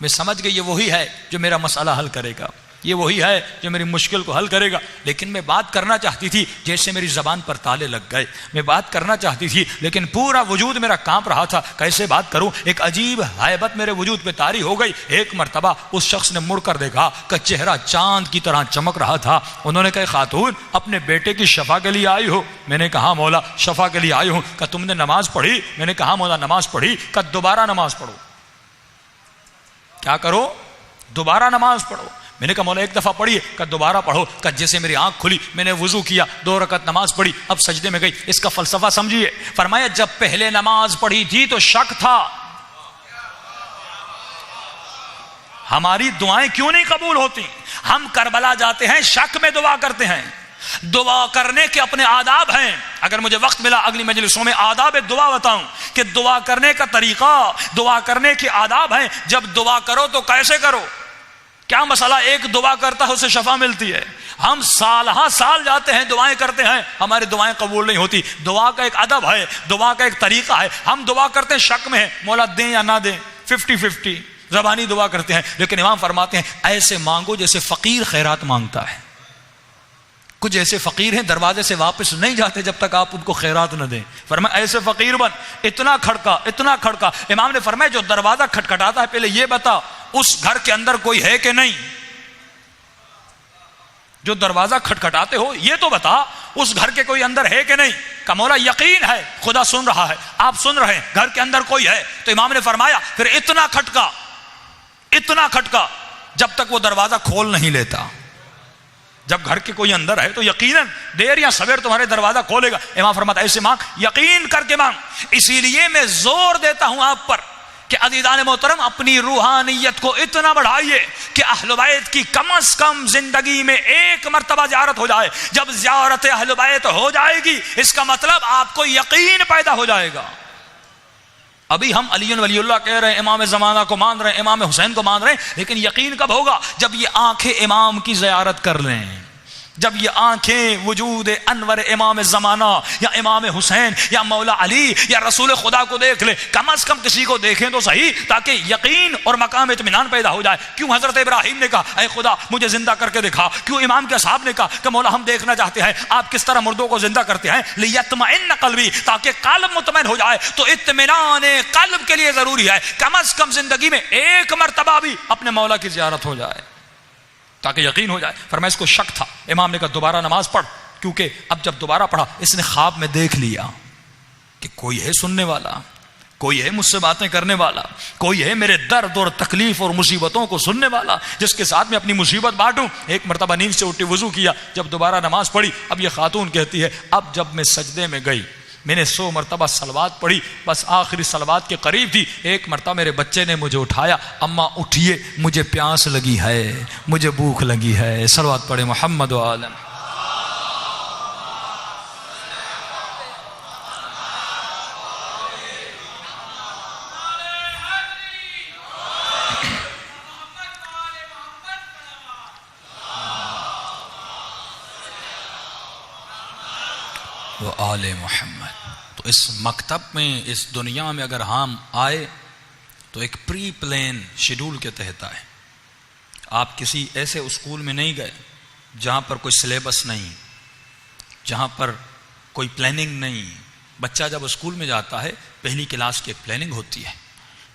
میں سمجھ گئی یہ وہی ہے جو میرا مسئلہ حل کرے گا, یہ وہی ہے جو میری مشکل کو حل کرے گا. لیکن میں بات کرنا چاہتی تھی, جیسے میری زبان پر تالے لگ گئے. میں بات کرنا چاہتی تھی لیکن پورا وجود میرا کانپ رہا تھا, کیسے بات کروں. ایک عجیب ہیبت میرے وجود پہ طاری ہو گئی. ایک مرتبہ اس شخص نے مڑ کر دیکھا کہ چہرہ چاند کی طرح چمک رہا تھا. انہوں نے کہا خاتون اپنے بیٹے کی شفا کے لیے آئی ہو؟ میں نے کہا مولا شفا کے لیے آئی ہوں. کہ تم نے نماز پڑھی؟ میں نے کہا مولا نماز پڑھی. کہ دوبارہ نماز پڑھو. کیا کرو؟ دوبارہ نماز پڑھو. میں نے کہا مولا ایک دفعہ پڑھی. کہ دوبارہ پڑھو. کہ جیسے میری آنکھ کھلی میں نے وضو کیا, 2 رکعت نماز پڑھی, اب سجدے میں گئی. اس کا فلسفہ سمجھیے. فرمایا جب پہلے نماز پڑھی تھی تو شک تھا, ہماری دعائیں کیوں نہیں قبول ہوتی. ہم کربلا جاتے ہیں, شک میں دعا کرتے ہیں. دعا کرنے کے اپنے آداب ہیں. اگر مجھے وقت ملا اگلی مجلسوں میں آداب دعا بتاؤں کہ دعا کرنے کا طریقہ, دعا کرنے کے آداب ہیں. جب دعا کرو تو کیسے کرو. کیا مسئلہ, ایک دعا کرتا ہے اسے شفا ملتی ہے. ہم سال جاتے ہیں دعائیں کرتے ہیں, ہماری دعائیں قبول نہیں ہوتی. دعا کا ایک ادب ہے, دعا کا ایک طریقہ ہے. ہم دعا کرتے ہیں شک میں ہے, مولا دیں یا نہ دیں, 50-50. زبانی دعا کرتے ہیں، لیکن امام فرماتے ہیں ایسے مانگو جیسے فقیر خیرات مانگتا ہے۔ کچھ ایسے فقیر ہیں دروازے سے واپس نہیں جاتے جب تک آپ ان کو خیرات نہ دیں، فرمایا ایسے فقیر بن، اتنا کھڑکا۔ امام نے فرمایا جو دروازہ کھٹکھٹاتا ہے پہلے یہ بتا اس گھر کے اندر کوئی ہے کہ نہیں، جو دروازہ کھٹکھٹاتے ہو یہ تو بتا اس گھر کے کوئی اندر ہے کہ نہیں۔ کہ مولا یقین ہے خدا سن رہا ہے، آپ سن رہے ہیں، گھر کے اندر کوئی ہے۔ تو امام نے فرمایا پھر اتنا کھٹکا جب تک وہ دروازہ کھول نہیں لیتا۔ جب گھر کے کوئی اندر ہے تو یقیناً دیر یا سویر تمہارے دروازہ کھولے گا۔ امام فرماتا ایسے مانگ، یقین کر کے مانگ۔ اسی لیے میں زور دیتا ہوں آپ پر کہ عزیزان محترم اپنی روحانیت کو اتنا بڑھائیے کہ اہل بیت کی کم از کم زندگی میں ایک مرتبہ زیارت ہو جائے۔ جب زیارت اہل بیت ہو جائے گی اس کا مطلب آپ کو یقین پیدا ہو جائے گا۔ ابھی ہم علی ولی اللہ کہہ رہے ہیں، امام زمانہ کو مان رہے ہیں، امام حسین کو مان رہے ہیں، لیکن یقین کب ہوگا؟ جب یہ آنکھیں امام کی زیارت کر لیں، جب یہ آنکھیں وجود انور امام زمانہ یا امام حسین یا مولا علی یا رسول خدا کو دیکھ لے، کم از کم کسی کو دیکھیں تو صحیح، تاکہ یقین اور مقام اطمینان پیدا ہو جائے۔ کیوں حضرت ابراہیم نے کہا اے خدا مجھے زندہ کر کے دکھا؟ کیوں امام کے اصحاب نے کہا کہ مولا ہم دیکھنا چاہتے ہیں آپ کس طرح مردوں کو زندہ کرتے ہیں، لیطمئن قلبی، تاکہ قلب مطمئن ہو جائے۔ تو اطمینان قلب کے لیے ضروری ہے کم از کم زندگی میں ایک مرتبہ بھی اپنے مولا کی زیارت ہو جائے تاکہ یقین ہو جائے۔ فرمایا اس کو شک تھا، امام نے کہا دوبارہ نماز پڑھ، کیونکہ اب جب دوبارہ پڑھا اس نے خواب میں دیکھ لیا کہ کوئی ہے سننے والا، کوئی ہے مجھ سے باتیں کرنے والا، کوئی ہے میرے درد اور تکلیف اور مصیبتوں کو سننے والا جس کے ساتھ میں اپنی مصیبت بانٹوں۔ ایک مرتبہ نیند سے اٹھی، وضو کیا، جب دوبارہ نماز پڑھی، اب یہ خاتون کہتی ہے اب جب میں سجدے میں گئی میں نے 100 مرتبہ صلوات پڑھی، بس آخری صلوات کے قریب تھی، ایک مرتبہ میرے بچے نے مجھے اٹھایا، اماں اٹھیے مجھے پیاس لگی ہے، مجھے بھوک لگی ہے۔ صلوات پڑھے محمد و عالم۔ آل محمد۔ تو اس مکتب میں، اس دنیا میں اگر ہم آئے تو ایک پری پلان شیڈول کے تحت آئے۔ آپ کسی ایسے اسکول میں نہیں گئے جہاں پر کوئی سلیبس نہیں، جہاں پر کوئی پلاننگ نہیں۔ بچہ جب اسکول میں جاتا ہے پہلی کلاس کی ایک پلاننگ ہوتی ہے،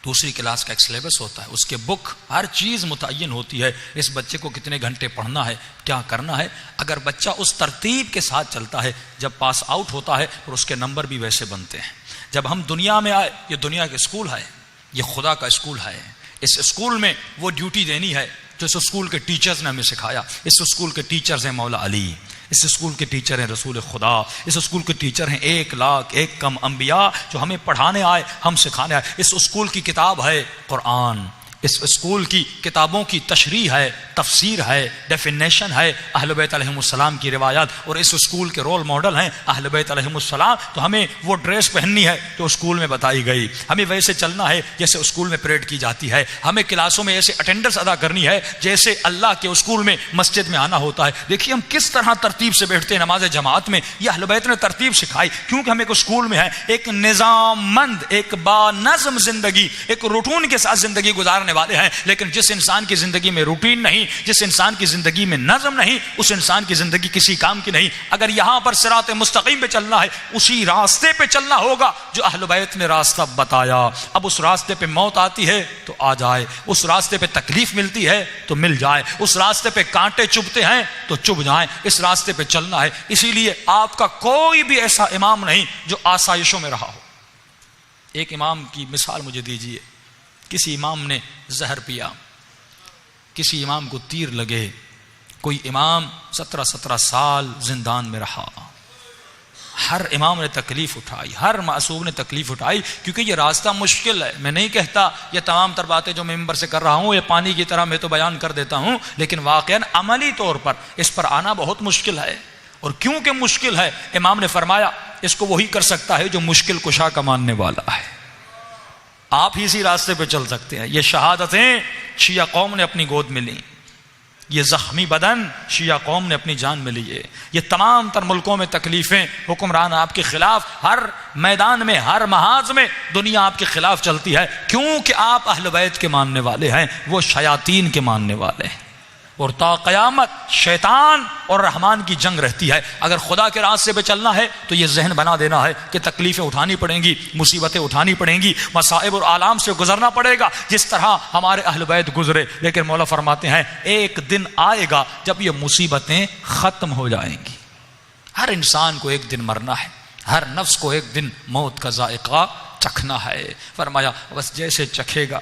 دوسری کلاس کا ایک سلیبس ہوتا ہے، اس کے بک ہر چیز متعین ہوتی ہے، اس بچے کو کتنے گھنٹے پڑھنا ہے، کیا کرنا ہے۔ اگر بچہ اس ترتیب کے ساتھ چلتا ہے جب پاس آؤٹ ہوتا ہے اور اس کے نمبر بھی ویسے بنتے ہیں۔ جب ہم دنیا میں آئے، یہ دنیا کا اسکول ہے، یہ خدا کا اسکول ہے۔ اس اسکول میں وہ ڈیوٹی دینی ہے جو اس اسکول کے ٹیچرز نے ہمیں سکھایا۔ اس اسکول کے ٹیچرز ہیں مولا علی، اس اسکول کے ٹیچر ہیں رسول خدا، اس اسکول کے ٹیچر ہیں 1,01,000 کم انبیاء جو ہمیں پڑھانے آئے، ہم سکھانے آئے۔ اس اسکول کی کتاب ہے قرآن، اس اسکول کی کتابوں کی تشریح ہے، تفسیر ہے، ڈیفینیشن ہے، اہل بیت علیہم السلام کی روایات، اور اس اسکول کے رول ماڈل ہیں اہل بیت علیہم السلام۔ تو ہمیں وہ ڈریس پہننی ہے جو اسکول میں بتائی گئی، ہمیں ویسے چلنا ہے جیسے اسکول میں پریڈ کی جاتی ہے، ہمیں کلاسوں میں ایسے اٹینڈنس ادا کرنی ہے جیسے اللہ کے اسکول میں مسجد میں آنا ہوتا ہے۔ دیکھیے ہم کس طرح ترتیب سے بیٹھتے ہیں نماز جماعت میں، یہ اہل بیت نے ترتیب سکھائی، کیونکہ ہم ایک اسکول میں ہیں، ایک نظام مند، ایک با نظم زندگی، ایک روٹین کے ساتھ زندگی گزارنے والے ہیں۔ لیکن جس انسان کی زندگی میں روٹین نہیں، جس انسان کی زندگی میں نظم نہیں، اس انسان کی زندگی کسی کام کی نہیں۔ اگر یہاں پر صراط مستقیم پہ چلنا ہے اسی راستے پہ چلنا ہوگا جو اہل بیت نے راستہ بتایا۔ اب اس راستے پہ موت آتی ہے تو آ جائے، اس راستے پہ تکلیف ملتی ہے تو مل جائے، اس راستے پہ کانٹے چبھتے ہیں تو چبھ جائیں، اس راستے پہ چلنا ہے۔ اسی لیے آپ کا کوئی بھی ایسا امام نہیں جو آسائشوں میں رہا ہو۔ ایک امام کی مثال مجھے دیجیے، کسی امام نے زہر پیا، کسی امام کو تیر لگے، کوئی امام 17 سال زندان میں رہا۔ ہر امام نے تکلیف اٹھائی، ہر معصوم نے تکلیف اٹھائی، کیونکہ یہ راستہ مشکل ہے۔ میں نہیں کہتا یہ تمام تر باتیں جو میں ممبر سے کر رہا ہوں یہ پانی کی طرح میں تو بیان کر دیتا ہوں، لیکن واقعاً عملی طور پر اس پر آنا بہت مشکل ہے۔ اور کیونکہ مشکل ہے، امام نے فرمایا اس کو وہی کر سکتا ہے جو مشکل کشا کا ماننے والا ہے۔ آپ ہی اسی راستے پہ چل سکتے ہیں۔ یہ شہادتیں شیعہ قوم نے اپنی گود میں لیں، یہ زخمی بدن شیعہ قوم نے اپنی جان میں لیے. یہ تمام تر ملکوں میں تکلیفیں، حکمران آپ کے خلاف، ہر میدان میں، ہر محاذ میں دنیا آپ کے خلاف چلتی ہے، کیونکہ آپ اہل بیت کے ماننے والے ہیں، وہ شیاطین کے ماننے والے ہیں. اور تا قیامت شیطان اور رحمان کی جنگ رہتی ہے. اگر خدا کے راستے پہ چلنا ہے تو یہ ذہن بنا دینا ہے کہ تکلیفیں اٹھانی پڑیں گی، مصیبتیں اٹھانی پڑیں گی، مصائب اور آلام سے گزرنا پڑے گا جس طرح ہمارے اہل بیت گزرے. لیکن مولا فرماتے ہیں ایک دن آئے گا جب یہ مصیبتیں ختم ہو جائیں گی. ہر انسان کو ایک دن مرنا ہے، ہر نفس کو ایک دن موت کا ذائقہ چکھنا ہے. فرمایا بس جیسے چکھے گا،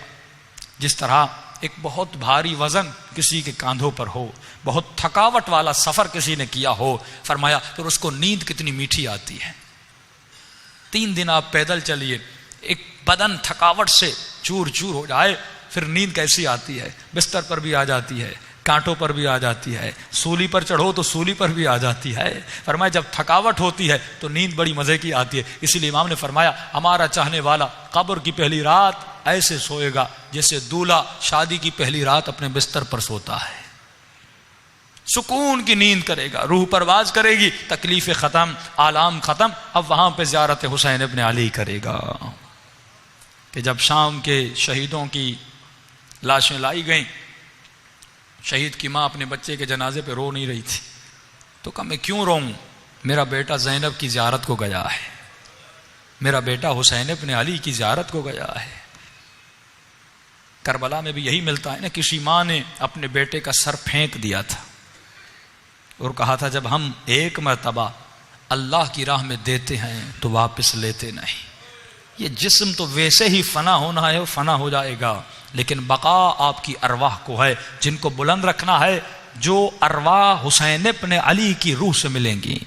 جس طرح ایک بہت بھاری وزن کسی کے کاندھوں پر ہو، بہت تھکاوٹ والا سفر کسی نے کیا ہو، فرمایا پھر اس کو نیند کتنی میٹھی آتی ہے. 3 دن آپ پیدل چلیے، ایک بدن تھکاوٹ سے چور چور ہو جائے، پھر نیند کیسی آتی ہے. بستر پر بھی آ جاتی ہے، کانٹوں پر بھی آ جاتی ہے، سولی پر چڑھو تو سولی پر بھی آ جاتی ہے. فرمایا جب تھکاوٹ ہوتی ہے تو نیند بڑی مزے کی آتی ہے. اسی لیے امام نے فرمایا ہمارا چاہنے والا قبر کی پہلی رات ایسے سوئے گا جیسے دولہا شادی کی پہلی رات اپنے بستر پر سوتا ہے. سکون کی نیند کرے گا، روح پرواز کرے گی، تکلیف ختم، آلام ختم. اب وہاں پہ زیارت حسین ابن علی کرے گا. کہ جب شام کے شہیدوں کی لاشیں لائی گئیں، شہید کی ماں اپنے بچے کے جنازے پہ رو نہیں رہی تھی، تو کہا میں کیوں روؤں، میرا بیٹا زینب کی زیارت کو گیا ہے، میرا بیٹا حسین ابن علی کی زیارت کو گیا ہے. کربلا میں بھی یہی ملتا ہے نا، کسی ماں نے اپنے بیٹے کا سر پھینک دیا تھا اور کہا تھا جب ہم ایک مرتبہ اللہ کی راہ میں دیتے ہیں تو واپس لیتے نہیں. یہ جسم تو ویسے ہی فنا ہونا ہے، وہ فنا ہو جائے گا، لیکن بقا آپ کی ارواح کو ہے. جن کو بلند رکھنا ہے، جو ارواح حسین ابن علی کی روح سے ملیں گی،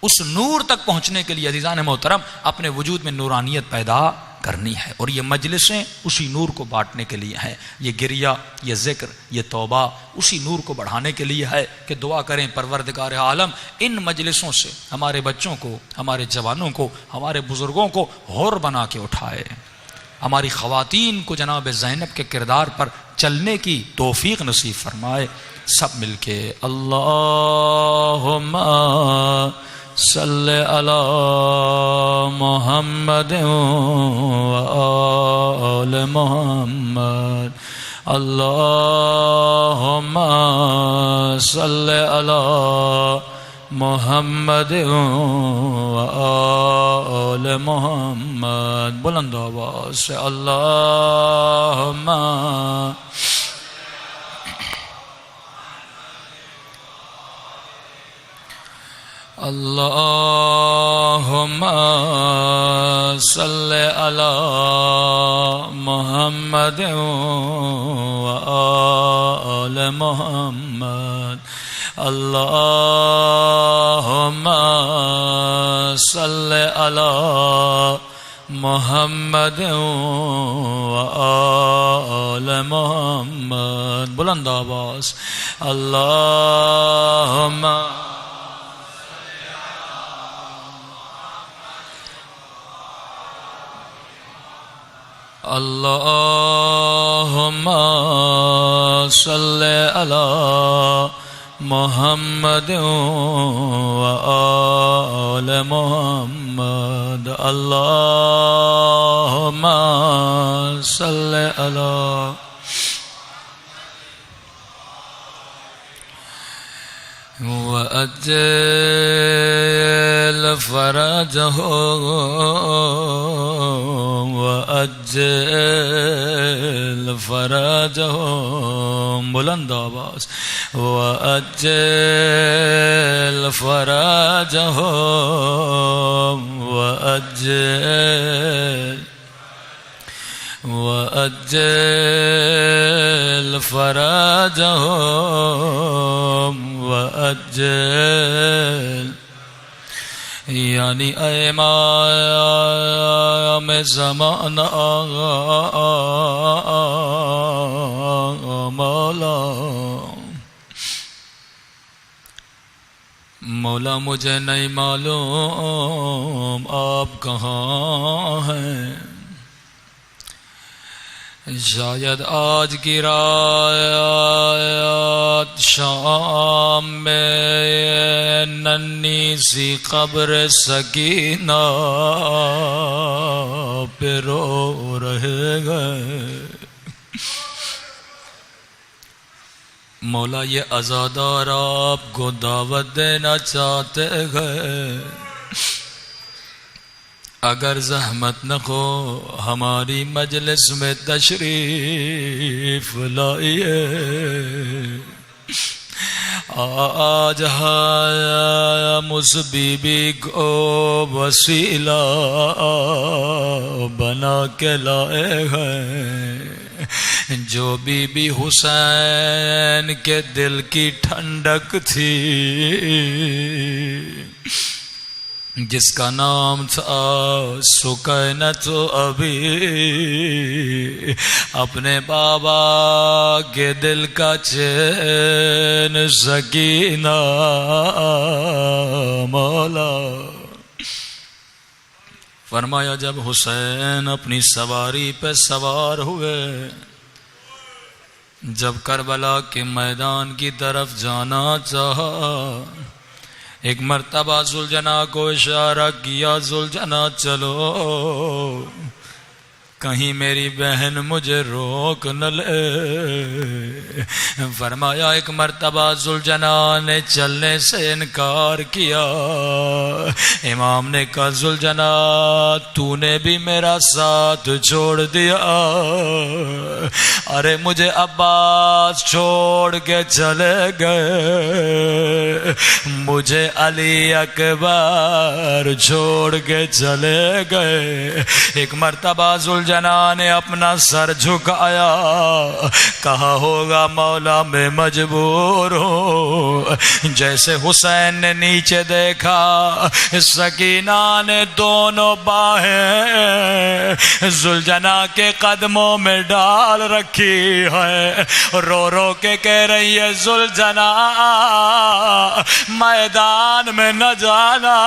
اس نور تک پہنچنے کے لیے عزیزان محترم اپنے وجود میں نورانیت پیدا کرنی ہے. اور یہ مجلسیں اسی نور کو بانٹنے کے لیے ہیں. یہ گریہ، یہ ذکر، یہ توبہ اسی نور کو بڑھانے کے لیے ہے کہ دعا کریں پروردگار عالم ان مجلسوں سے ہمارے بچوں کو، ہمارے جوانوں کو، ہمارے بزرگوں کو حور بنا کے اٹھائے. ہماری خواتین کو جناب زینب کے کردار پر چلنے کی توفیق نصیب فرمائے. سب مل کے اللہم صلی علی محمد و آل محمد. اللہم صلی علی محمد و آل محمد. بلند آواز سے اللہم اللہم صلی علی محمد و آل محمد. اللہم صلی علی محمد و آل محمد. بلند آواز اللہم اللہم صلی علی محمد و آل محمد. اللہم صلی علی وأجل فرجه وأجل فرجه. بلند آواز وأجل فرجه وأجل فرجهم وأجل. یعنی اے امام زمانہ مولا مجھے نہیں معلوم آپ کہاں ہیں. شاید آج کی رات رات شام میں ننھی سی قبر سکینہ پہ رو رہے گئے. مولا یہ عزادار آپ کو دعوت دینا چاہتے ہیں، اگر زحمت نہ ہو ہماری مجلس میں تشریف لائیے. آج ہم اس بی بی کو وسیلہ بنا کے لائے ہیں جو بی بی حسین کے دل کی ٹھنڈک تھی، جس کا نام تھا سکینت ابھی. اپنے بابا کے دل کا چین سکینہ مولا. فرمایا جب حسین اپنی سواری پہ سوار ہوئے، جب کربلا کے میدان کی طرف جانا چاہا، ایک مرتبہ ذوالجناح کو اشارہ کیا، ذوالجناح چلو، کہیں میری بہن مجھے روک نہ لے. فرمایا ایک مرتبہ ذوالجناح نے چلنے سے انکار کیا. امام نے کہا ذوالجناح تو نے بھی میرا ساتھ چھوڑ دیا. ارے مجھے عباس چھوڑ کے چلے گئے، مجھے علی اکبر چھوڑ کے چلے گئے. ایک مرتبہ ذوالجناح نے اپنا سر جھکایا، کہا ہوگا مولا میں مجبور ہوں. جیسے حسین نے نیچے دیکھا، سکینہ نے دونوں باہیں ذوالجناح کے قدموں میں ڈال رکھی ہے، رو رو کے کہہ رہی ہے ذوالجناح میدان میں نہ جانا،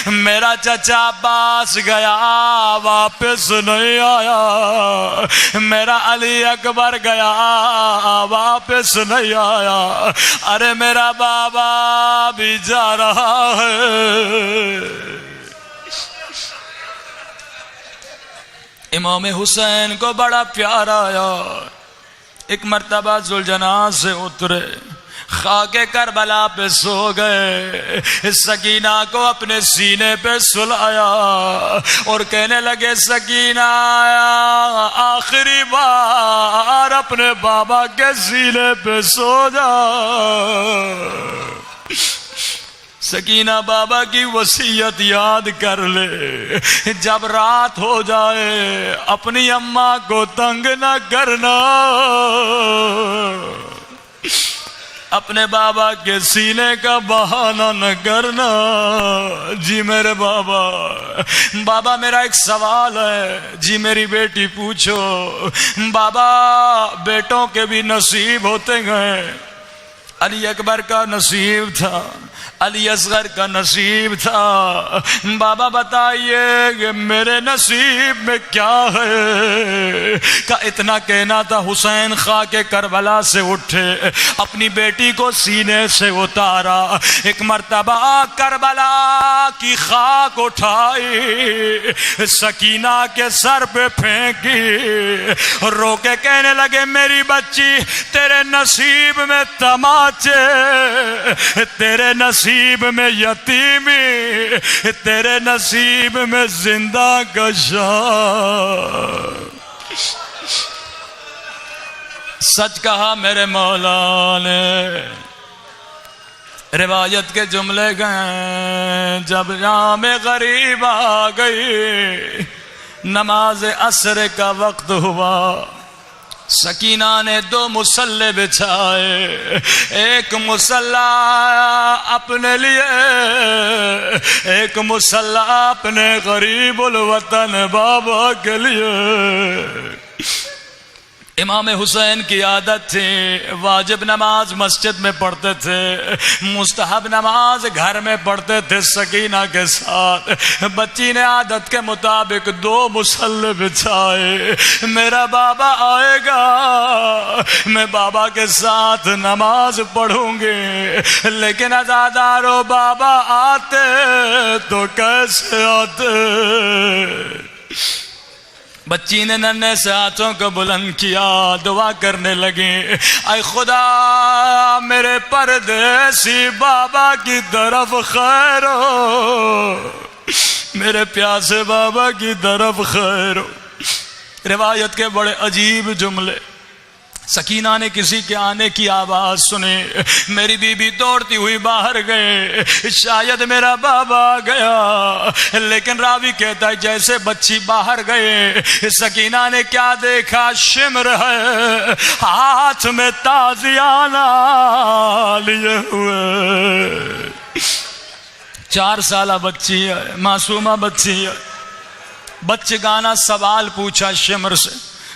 میرا چچا عباس گیا واپس نہیں آیا، میرا علی اکبر گیا واپس نہیں آیا، ارے میرا بابا بھی جا رہا ہے. امام حسین کو بڑا پیار آیا. ایک مرتبہ ذوالجناح سے اترے، خاک کربلا پہ سو گئے، سکینہ کو اپنے سینے پہ سلایا اور کہنے لگے سکینہ آخری بار اپنے بابا کے سینے پہ سو جا. سکینہ بابا کی وصیت یاد کر لے، جب رات ہو جائے اپنی اماں کو تنگ نہ کرنا، اپنے بابا کے سینے کا بہانہ نہ کرنا. جی میرے بابا، بابا میرا ایک سوال ہے. جی میری بیٹی پوچھو. بابا بیٹوں کے بھی نصیب ہوتے ہیں، علی اکبر کا نصیب تھا، علی اصغر کا نصیب تھا، بابا بتائیے کہ میرے نصیب میں کیا ہے؟ کہ اتنا کہنا تھا حسین خاک کربلا سے اٹھے، اپنی بیٹی کو سینے سے اتارا، ایک مرتبہ کربلا کی خاک اٹھائی، سکینہ کے سر پہ پھینکی، رو کے کہنے لگے میری بچی تیرے نصیب میں تماچے، تیرے نصیب میں یتیمی، تیرے نصیب میں زندہ گشا. سچ کہا میرے مولا نے. روایت کے جملے گئے، جب شام غریب آ گئی، نماز عصر کا وقت ہوا، سکینہ نے دو مصلے بچھائے، ایک مصلی اپنے لیے، ایک مصلی اپنے غریب الوطن بابا کے لیے. امام حسین کی عادت تھی واجب نماز مسجد میں پڑھتے تھے، مستحب نماز گھر میں پڑھتے تھے سکینہ کے ساتھ۔ بچی نے عادت کے مطابق 2 مصلے بچھائے، میرا بابا آئے گا میں بابا کے ساتھ نماز پڑھوں گی، لیکن عزادارو بابا آتے تو کیسے آتے؟ بچی نے ننھے سے ہاتھوں کو بلند کیا، دعا کرنے لگی، اے خدا میرے پردیسی بابا کی طرف خیر ہو، میرے پیاسے بابا کی طرف خیر ہو۔ روایت کے بڑے عجیب جملے۔ سکینہ نے کسی کے آنے کی آواز سنی، میری بیوی دوڑتی ہوئی باہر گئے، شاید میرا بابا گیا، لیکن راوی کہتا ہے جیسے بچی باہر گئے سکینہ نے کیا دیکھا؟ شمر ہے ہاتھ میں تازیانہ لیے ہوئے، 4 سالہ بچی ہے، معصومہ بچی ہے۔ بچگانہ سوال پوچھا شمر سے،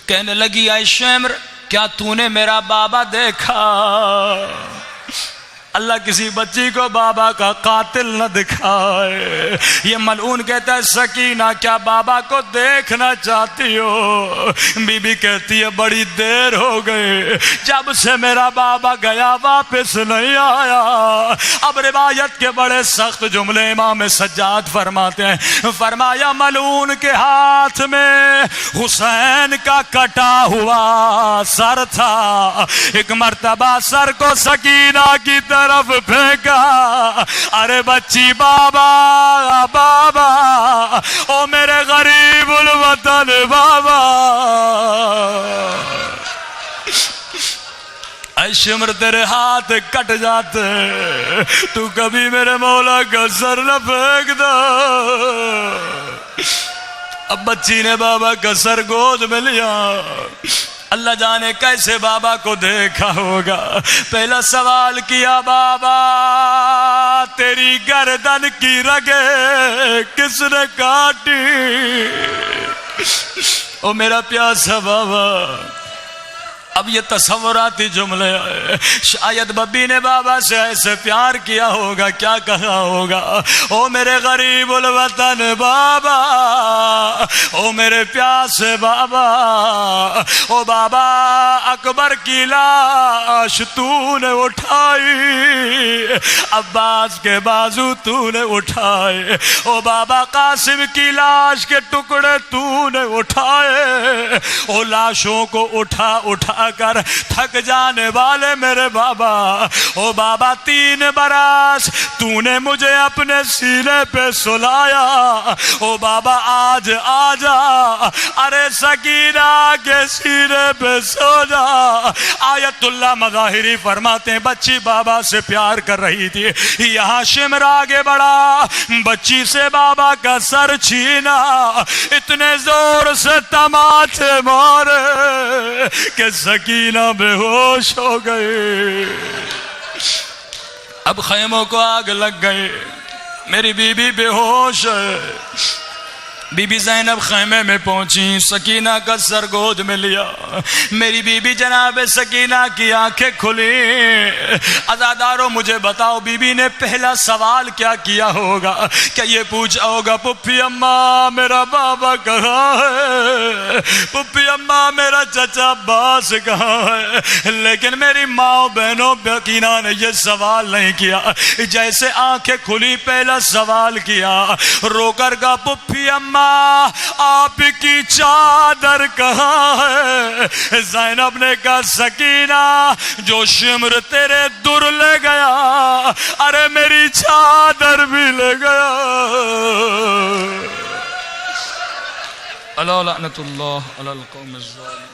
کہنے لگی اے شمر کیا تو نے میرا بابا دیکھا؟ اللہ کسی بچی کو بابا کا قاتل نہ دکھائے۔ یہ ملعون کہتا ہے سکینہ کیا بابا کو دیکھنا چاہتی ہو؟ بی بی کہتی ہے بڑی دیر ہو گئی، جب سے میرا بابا گیا واپس نہیں آیا۔ اب روایت کے بڑے سخت جملے امام سجاد فرماتے ہیں، فرمایا ملعون کے ہاتھ میں حسین کا کٹا ہوا سر تھا، ایک مرتبہ سر کو سکینہ کی طرف پھینکا، ارے بچی بابا بابا، او میرے غریب الوطن بابا۔ اے شمر تیرے ہاتھ کٹ جاتے، تو کبھی میرے مولا کا سر نہ پھینک دو۔ اب بچی نے بابا کا سر گود میں لیا، اللہ جانے کیسے بابا کو دیکھا ہوگا۔ پہلا سوال کیا بابا تیری گردن کی رگیں کس نے کاٹی؟ او میرا پیاسا بابا۔ اب یہ تصوراتی جملے آئے، شاید ببی نے بابا سے ایسے پیار کیا ہوگا، کیا کہا ہوگا؟ او میرے غریب الوطن بابا، او میرے پیاسے بابا، او بابا اکبر کی لاش تو نے اٹھائی، عباس کے بازو تو نے اٹھائے، او بابا قاسم کی لاش کے ٹکڑے تو نے اٹھائے، او لاشوں کو اٹھا اٹھا کر تھک جانے والے میرے بابا، او بابا 3 برس تو نے مجھے اپنے سینے پہ سلایا، او بابا آج آجا، ارے سکینہ کے سینے پہ سو جا۔ آیت اللہ مظاہری فرماتے ہیں بچی بابا سے پیار کر رہی تھی، یہاں شمر آگے بڑھا، بچی سے بابا کا سر چھینا، اتنے زور سے تماچے مارے کہ سکینہ بے ہوش ہو گئی۔ اب خیموں کو آگ لگ گئی، میری بیوی بے ہوش ہے۔ بی بی زینب خیمے میں پہنچی، سکینہ کا سر گود میں لیا، میری بی بی جناب سکینہ کی آنکھیں کھلی۔ عزادارو مجھے بتاؤ بی بی نے پہلا سوال کیا کیا ہوگا؟ کیا یہ پوچھا ہوگا پپھی اماں میرا بابا کہاں ہے؟ پپھی اماں میرا چچا عباس کہاں ہے؟ لیکن میری ماں بہنوں سکینہ نے یہ سوال نہیں کیا، جیسے آنکھیں کھلی پہلا سوال کیا، رو کر کا پپھی اماں آپ کی چادر کہاں ہے؟ زینب نے کہا سکینہ جو شمر تیرے در لے گیا، ارے میری چادر بھی لے گیا۔ اللہ لعنت اللہ علی القوم الظالمین۔